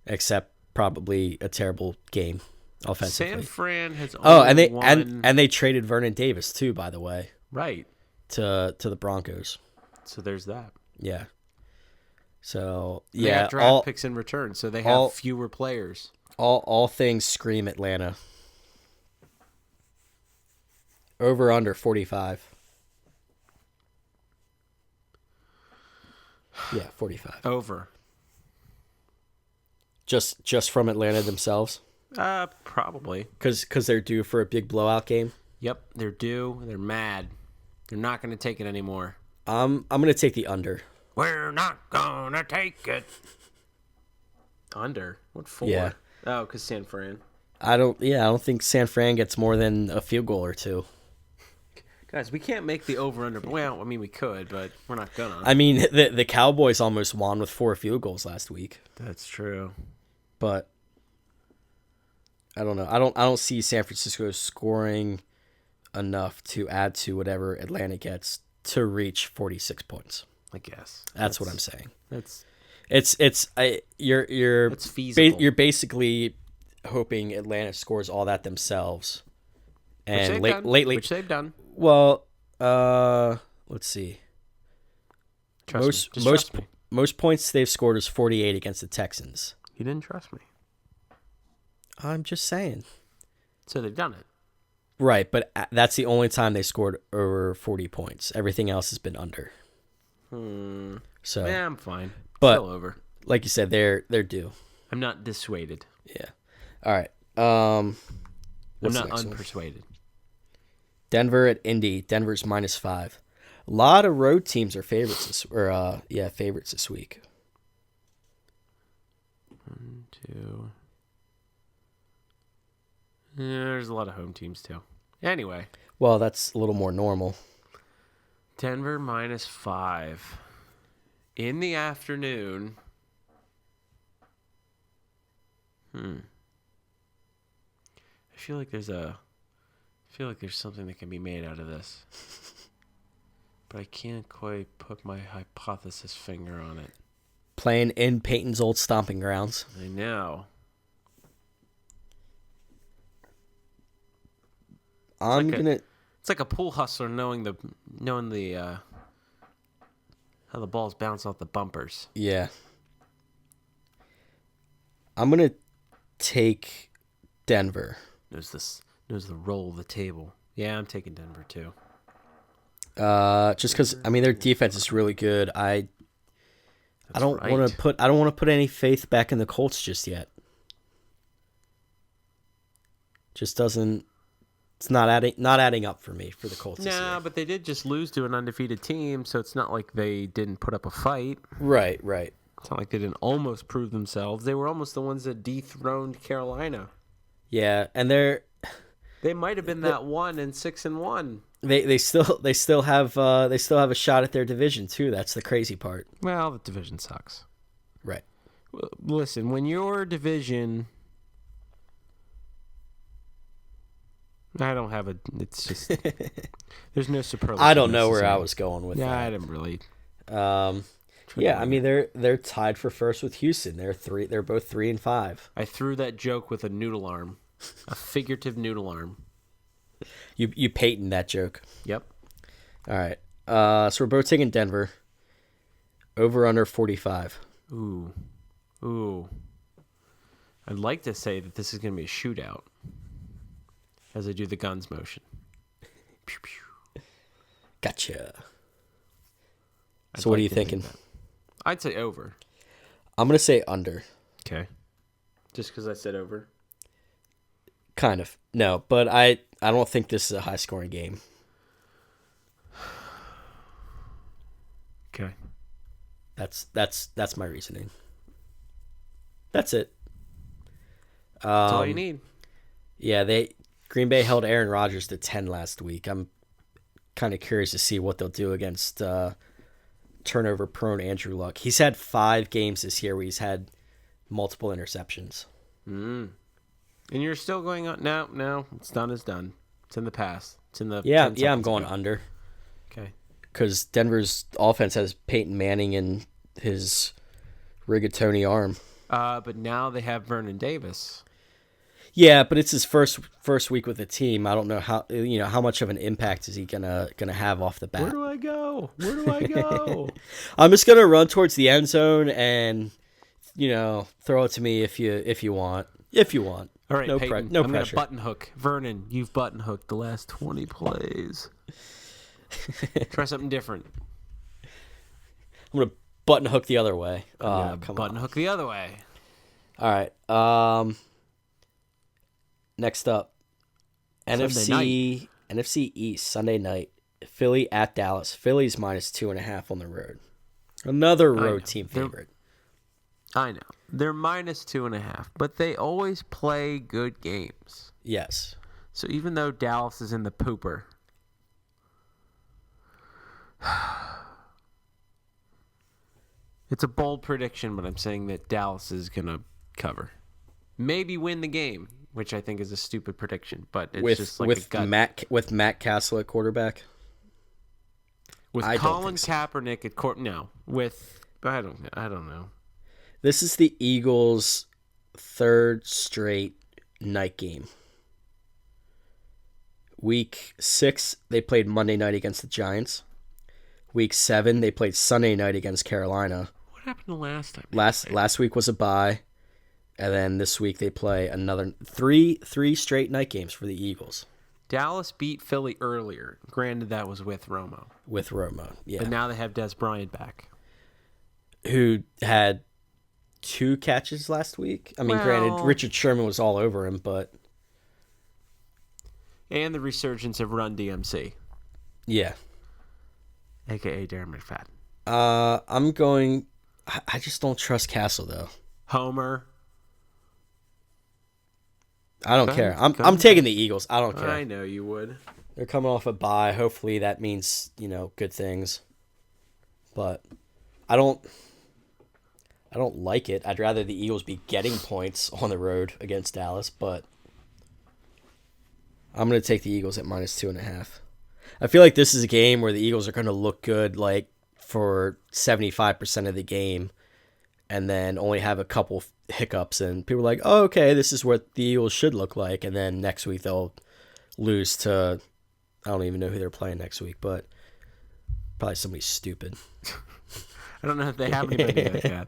except probably a terrible game offensively.
San Fran has only won...
and they traded Vernon Davis too, by the way,
right
to the Broncos.
So there's that.
Yeah. So
They
yeah,
got draft picks in return, so they have fewer players.
All things scream Atlanta. Over under 45. Yeah, 45.
Over.
Just from Atlanta themselves.
Probably.
Because they're due for a big blowout game.
Yep, they're due. They're mad. They're not going to take it anymore.
I'm gonna take the under.
We're not gonna take it. Under? What for?
Yeah.
Oh, because San Fran.
I don't think San Fran gets more than a field goal or two.
Guys, we can't make the over-under. Well, I mean, we could, but we're not gonna.
I mean, the Cowboys almost won with 4 field goals last week.
That's true.
But I don't know. I don't see San Francisco scoring enough to add to whatever Atlanta gets to reach 46 points.
I guess.
That's what I'm saying.
That's
you're
feasible.
You're basically hoping Atlanta scores all that themselves. And lately,
which they've done.
Well, let's see.
Trust me.
Most points they've scored is 48 against the Texans.
You didn't trust me.
I'm just saying.
So they've done it.
Right, but that's the only time they scored over 40 points. Everything else has been under. So
yeah, I'm fine.
But
Still over.
Like you said, they're due.
I'm not dissuaded.
Yeah. All right.
I'm not unpersuaded.
Denver at Indy. Denver's -5. A lot of road teams are favorites favorites this week.
1, 2. Yeah, there's a lot of home teams too. Anyway.
Well, that's a little more normal.
Denver -5 in the afternoon. I feel like there's something that can be made out of this. But I can't quite put my hypothesis finger on it.
Playing in Peyton's old stomping grounds.
I know. It's like a pool hustler knowing the how the balls bounce off the bumpers.
Yeah. I'm gonna take Denver.
Knows the roll of the table. Yeah, I'm taking Denver too.
Just because their defense is really good. I don't want to put any faith back in the Colts just yet. Just doesn't. It's not adding up for me for the Colts.
Nah, but they did just lose to an undefeated team, so it's not like they didn't put up a fight.
Right.
It's not like they didn't almost prove themselves. They were almost the ones that dethroned Carolina.
Yeah, and
they might have been that 6-1.
They still have a shot at their division too. That's the crazy part.
Well, the division sucks.
Right.
Listen, when your division, I don't have a. It's just there's no superlative.
I don't know where I was going with that.
Yeah, I didn't really.
They're tied for first with Houston. They're both 3-5.
I threw that joke with a noodle arm, a figurative noodle arm.
You Peyton that joke.
Yep.
All right. So we're both taking Denver. Over under 45.
Ooh. I'd like to say that this is going to be a shootout. As I do the guns motion. Pew, pew.
Gotcha. So what are you thinking?
I'd say over.
I'm going to say under.
Okay. Just because I said over?
Kind of. No, but I don't think this is a high-scoring game.
Okay.
That's my reasoning. That's it.
That's all you need.
Yeah, Green Bay held Aaron Rodgers to 10 last week. I'm kind of curious to see what they'll do against turnover-prone Andrew Luck. He's had 5 games this year where he's had multiple interceptions.
And you're still going on? No. It's done is done. It's in the past. It's in the
I'm going under.
Okay.
Because Denver's offense has Peyton Manning in his rigatoni arm.
But now they have Vernon Davis.
Yeah, but it's his first week with the team. I don't know how much of an impact is he gonna have off the bat.
Where do I go?
I'm just gonna run towards the end zone and throw it to me if you want.
All right,
no
Peyton,
no
I'm
pressure.
Gonna button hook Vernon. You've button hooked the last 20 plays. Try something different.
I'm gonna button hook the other way.
Button hook the other way.
All right. Next up,
Sunday night.
NFC East Sunday night. Philly at Dallas. Philly's -2.5 on the road. Another
I
road
know.
team favorite.
I know. They're -2.5, but they always play good games.
Yes.
So even though Dallas is in the pooper, it's a bold prediction, but I'm saying that Dallas is going to cover. Maybe win the game, which I think is a stupid prediction, but it's just like a gut.
With Matt Castle at quarterback.
With
I don't
Colin
think so.
Kaepernick at court, no. I don't know.
This is the Eagles' third straight night game. Week 6, they played Monday night against the Giants. Week 7, they played Sunday night against Carolina.
What happened the last time?
Last week was a bye, and then this week they play another three straight night games for the Eagles.
Dallas beat Philly earlier. Granted, that was with Romo.
With Romo, yeah.
But now they have Des Bryant back.
Who had 2 catches last week. I mean, granted, Richard Sherman was all over him, but...
And the resurgence of Run DMC.
Yeah.
A.K.A. Darren McFadden.
I'm going... I just don't trust Castle, though.
Homer.
I don't care. I'm taking the Eagles. I don't care.
I know you would.
They're coming off a bye. Hopefully that means, good things. But I don't like it. I'd rather the Eagles be getting points on the road against Dallas, but I'm going to take the Eagles at -2.5. I feel like this is a game where the Eagles are going to look good like for 75% of the game and then only have a couple hiccups, and people are like, oh, okay, this is what the Eagles should look like, and then next week they'll lose to, I don't even know who they're playing next week, but probably somebody stupid.
I don't know if they have anybody like that.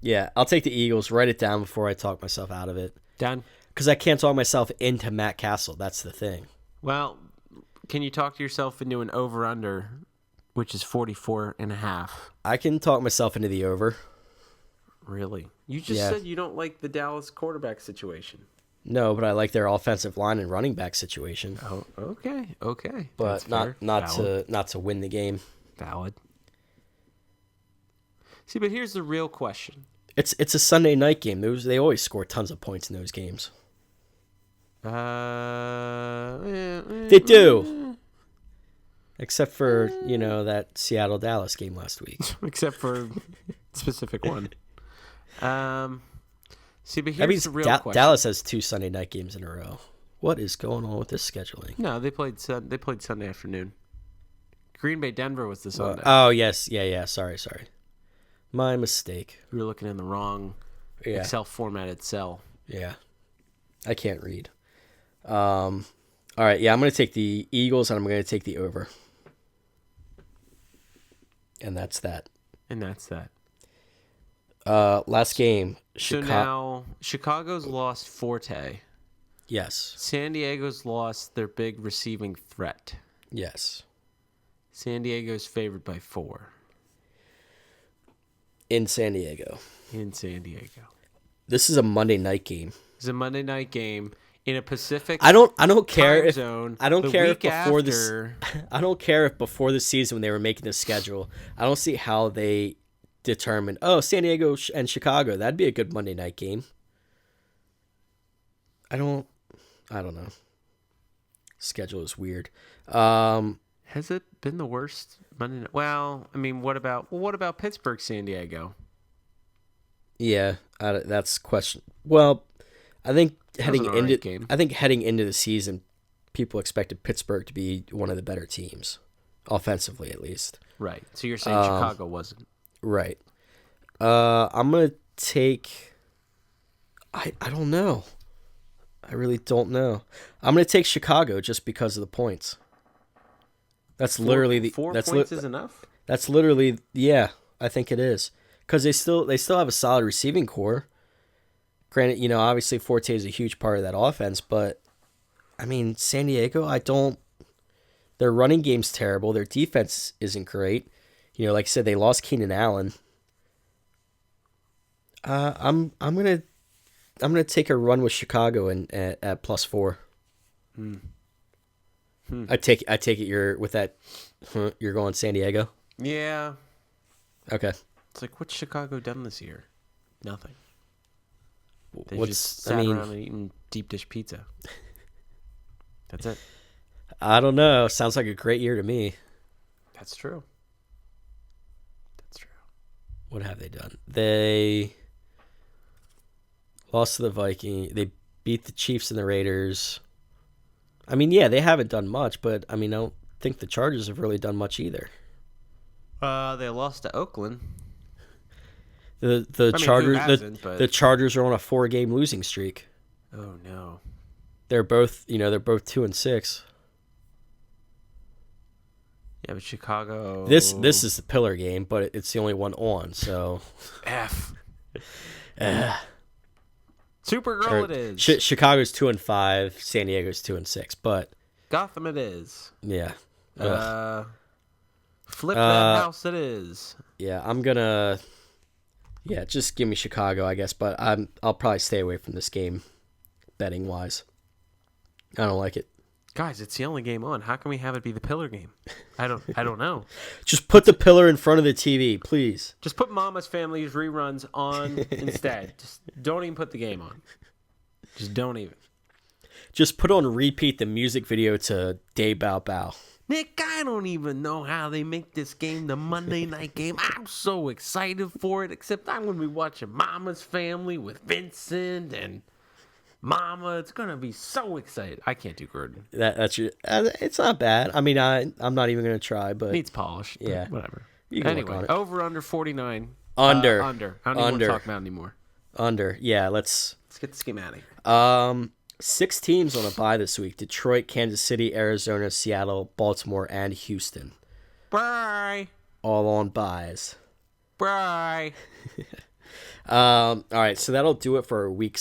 Yeah, I'll take the Eagles. Write it down before I talk myself out of it.
Done?
Because I can't talk myself into Matt Castle. That's the thing.
Well, can you talk to yourself into an over-under, which is 44.5?
I can talk myself into the over.
Really? You just said you don't like the Dallas quarterback situation.
No, but I like their offensive line and running back situation.
Oh, okay.
But
that's
not
fair.
not to win the game.
Valid. See, but here's the real question.
It's a Sunday night game. They always score tons of points in those games. They do. Except for, that Seattle-Dallas game last week.
Except for specific one. See, but here's the real question.
Dallas has 2 Sunday night games in a row. What is going on with this scheduling?
No, they played Sunday afternoon. Green Bay Denver was the Sunday.
Oh, yes. Yeah. Sorry. My mistake.
You were looking in the wrong Excel formatted cell.
Yeah. I can't read. All right, yeah, I'm going to take the Eagles, and I'm going to take the over. And that's that. Last game.
So now, Chicago's lost Forte.
Yes.
San Diego's lost their big receiving threat.
Yes.
San Diego's favored by 4.
In San Diego. This is a Monday night game.
It's a Monday night game in a Pacific.
I don't care if
zone.
I don't care if before
after,
this. I don't care if before the season when they were making the schedule. I don't see how they determined. Oh, San Diego and Chicago. That'd be a good Monday night game. I don't know. Schedule is weird.
Has it been the worst Monday night? Well, I mean, what about Pittsburgh, San Diego?
Yeah, that's question. Well, I think heading into the season, people expected Pittsburgh to be one of the better teams, offensively at least.
Right. So you're saying Chicago wasn't.
Right. I'm gonna take. I don't know. I really don't know. I'm gonna take Chicago just because of the points. That's literally the
4 points is enough.
That's literally I think it is because they still have a solid receiving core. Granted, obviously Forte is a huge part of that offense, but I mean San Diego, their running game's terrible. Their defense isn't great. Like I said, they lost Keenan Allen. I'm gonna take a run with Chicago and at +4.
Hmm.
I take it you're with that. You're going San Diego.
Yeah.
Okay.
It's like, what's Chicago done this year? Nothing. They
What's
just sat around and eaten deep dish pizza. That's it.
I don't know. Sounds like a great year to me.
That's true. That's true.
What have they done? They lost to the Vikings. They beat the Chiefs and the Raiders. I mean, yeah, they haven't done much, but I mean, I don't think the Chargers have really done much either.
They lost to Oakland.
The Chargers
but...
the Chargers are on a 4-game losing streak.
Oh no.
They're both 2-6.
Yeah, but Chicago.
This is the pillar game, but it's the only one on. So
F. Supergirl it is.
Chicago's 2-5. San Diego's 2-6. But
Gotham it is.
Yeah.
Flip that house it is.
Yeah, I'm gonna. Yeah, just give me Chicago, I guess. But I'll probably stay away from this game, betting wise. I don't like it.
Guys, it's the only game on. How can we have it be the pillar game? I don't know.
Just put the pillar in front of the TV, please.
Just put Mama's Family's reruns on instead. Just don't even put the game on. Just don't even.
Just put on repeat the music video to Day Bow Bow.
Nick, I don't even know how they make this game the Monday night game. I'm so excited for it, except I'm going to be watching Mama's Family with Vincent and Mama. It's going to be so excited. I can't do Gordon.
That's your. It's not bad. I mean, I'm not even going to try, but
needs polish.
Yeah,
whatever.
You can
anyway, over under 49.
Under.
Under. I don't even want to talk about it anymore.
Under. Yeah, let's
get this game out of here.
6 teams on a bye this week: Detroit, Kansas City, Arizona, Seattle, Baltimore, and Houston.
Bye.
All on byes.
Bye.
All right, so that'll do it for week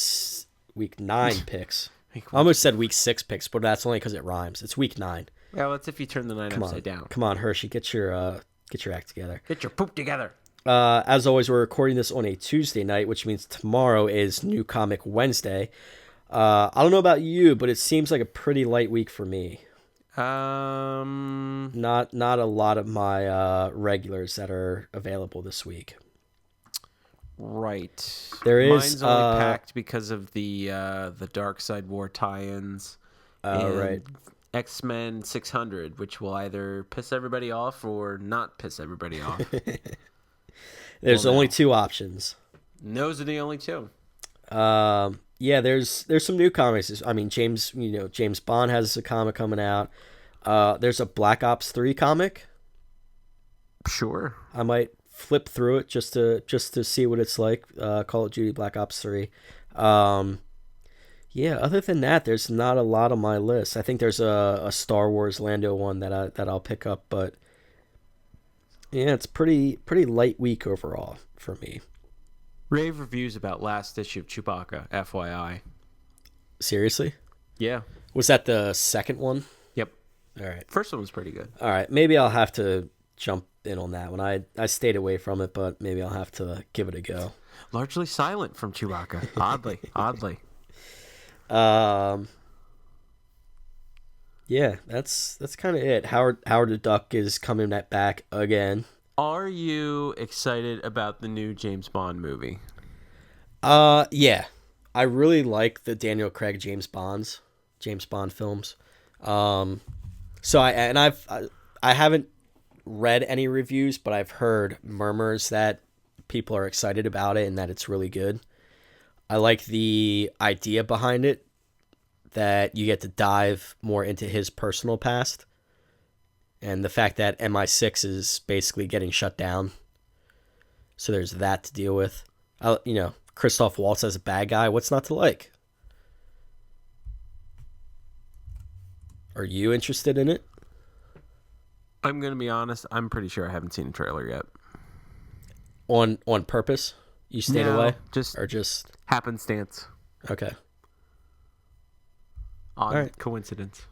9 picks. I almost said week 6 picks, but that's only because it rhymes. It's week 9.
Yeah, that's if you turn the 9 upside down.
Come on, Hershey, get your act together.
Get your poop together.
As always, we're recording this on a Tuesday night, which means tomorrow is New Comic Wednesday. I don't know about you, but it seems like a pretty light week for me. Not a lot of my regulars that are available this week.
Right.
There is
mine's only packed because of the Dark Side War tie-ins.
Right.
X-Men 600, which will either piss everybody off or not piss everybody off.
There's only 2 options.
Those are the only 2.
Yeah, there's some new comics. I mean, James Bond has a comic coming out. There's a Black Ops 3 comic.
Sure.
I might flip through it just to see what it's like. Call of Duty Black Ops 3. Yeah, other than that, there's not a lot on my list. I think there's a Star Wars Lando one that I'll pick up, but yeah, it's pretty light week overall for me.
Rave reviews about last issue of Chewbacca, FYI.
Seriously?
Yeah.
Was that the second one?
Yep.
All right.
First one was pretty good.
All right. Maybe I'll have to jump in on that one. I stayed away from it, but maybe I'll have to give it a go.
Largely silent from Chewbacca. Oddly.
Yeah, that's kind of it. Howard the Duck is coming back again.
Are you excited about the new James Bond movie?
Yeah. I really like the Daniel Craig James Bond films. So I haven't read any reviews, but I've heard murmurs that people are excited about it and that it's really good. I like the idea behind it, that you get to dive more into his personal past. And the fact that MI6 is basically getting shut down. So there's that to deal with. Christoph Waltz as a bad guy. What's not to like? Are you interested in it?
I'm going to be honest. I'm pretty sure I haven't seen a trailer yet.
On purpose? You stayed away?
Just happenstance.
Okay.
Odd coincidence.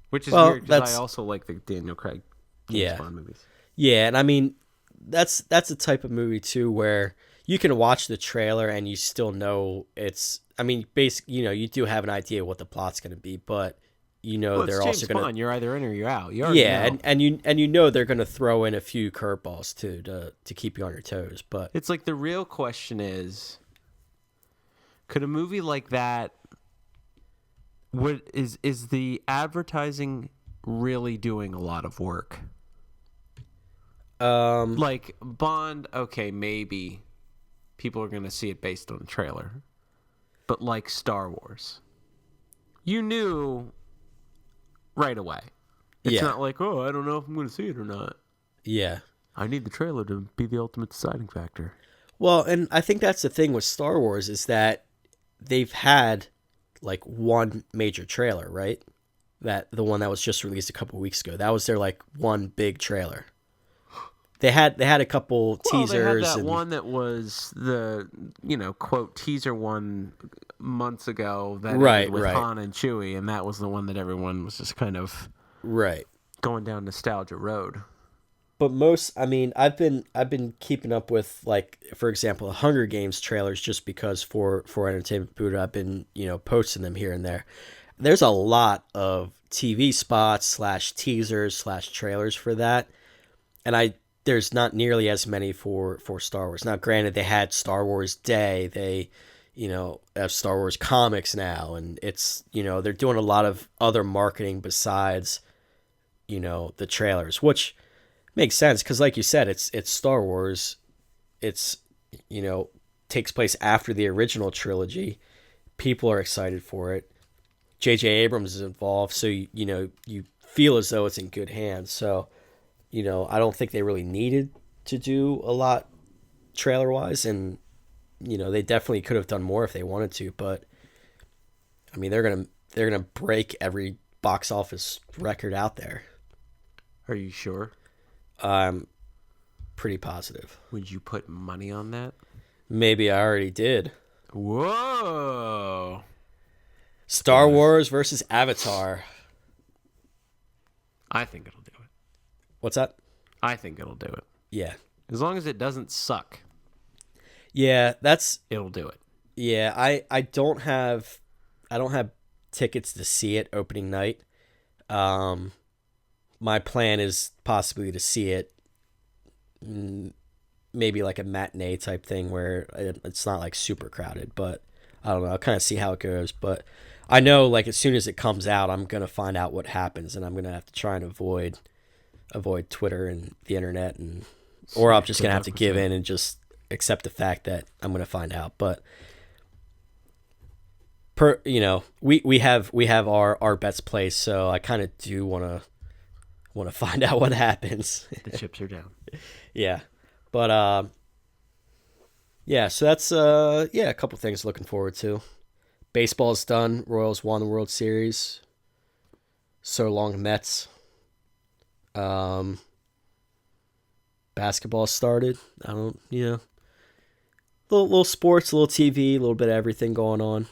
Which is weird because I also like the Daniel Craig James Bond movies.
Yeah, and I mean, that's a type of movie too where you can watch the trailer and you still know it's. I mean, basically, you do have an idea what the plot's going to be, but
Well, it's
they're
James
also going to.
Bond. You're either in or you're out. You already
Yeah,
know.
and they're going to throw in a few curveballs too to keep you on your toes. But
It's like the real question is, could a movie like that, is the advertising really doing a lot of work? Like Bond, okay, maybe people are going to see it based on the trailer. But like Star Wars, you knew right away. It's
Yeah.
not like, oh, I don't know if I'm going to see it or not.
yeah.
I need the trailer to be the ultimate deciding factor.
Well, and I think that's the thing with Star Wars is that they've had like one major trailer, right? That the one that was just released a couple weeks ago. That was their like one big trailer. They had a couple
Well, they had
teasers
that
and
one that was the, quote, teaser one months ago that
Right,
ended with
right.
Han and Chewie, and that was the one that everyone was just kind of
right.
going down nostalgia road.
But I've been keeping up with, like, for example, the Hunger Games trailers just because for Entertainment Buddha I've been posting them here and there. There's a lot of TV spots / teasers / trailers for that, and there's not nearly as many for Star Wars. Now, granted, they had Star Wars Day. They have Star Wars comics now, and it's they're doing a lot of other marketing besides the trailers, which makes sense because, like you said, it's Star Wars. It's takes place after the original trilogy. People are excited for it. J.J. Abrams is involved, so you feel as though it's in good hands. So I don't think they really needed to do a lot trailer wise, and they definitely could have done more if they wanted to. But I mean, they're gonna break every box office record out there.
Are you sure?
I'm pretty positive.
Would you put money on that?
Maybe I already did.
Whoa.
Star Wars versus Avatar.
I think it'll do it.
What's that?
I think it'll do it.
Yeah.
As long as it doesn't suck,
Yeah,
it'll do it.
yeah, I don't have tickets to see it opening night. My plan is possibly to see it maybe like a matinee type thing where it's not like super crowded, but I don't know. I'll kind of see how it goes, but I know like as soon as it comes out, I'm going to find out what happens and I'm going to have to try and avoid Twitter and the internet or I'm just going to have to give in and just accept the fact that I'm going to find out. But we have our bets placed, so I kind of do want to find out what happens.
The chips are down.
Yeah. But yeah, so that's a couple things looking forward to. Baseball's done. Royals won the World Series. So long Mets. Basketball started. I don't, little sports, a little TV, a little bit of everything going on.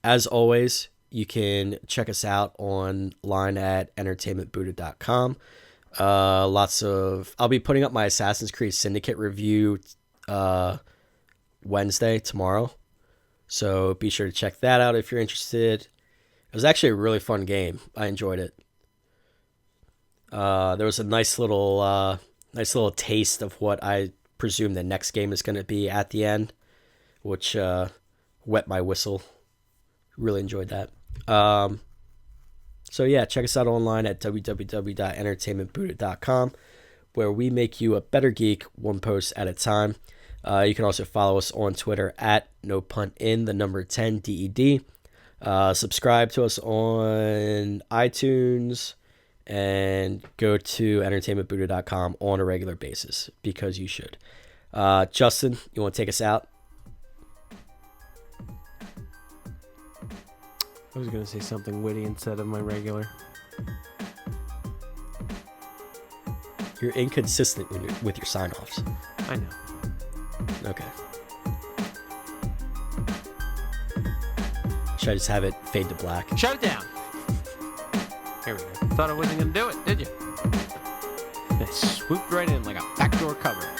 As always, you can check us out online at entertainmentbuddha.com. I'll be putting up my Assassin's Creed Syndicate review Wednesday, tomorrow. So be sure to check that out if you're interested. It was actually a really fun game. I enjoyed it. There was a nice little taste of what I presume the next game is going to be at the end, which wet my whistle. Really enjoyed that. So yeah, check us out online at www.entertainmentbuddha.com, where we make you a better geek one post at a time. You can also follow us on Twitter at NoPuntIn, the number 10 DED. Subscribe to us on iTunes and go to entertainmentbuddha.com on a regular basis because you should. Justin, you want to take us out?
I was going to say something witty instead of my regular.
You're inconsistent with your sign-offs.
I know.
Okay. Should I just have it fade to black?
Shut it down. Here we go. Thought I wasn't going to do it, did you? swooped right in like a backdoor cover.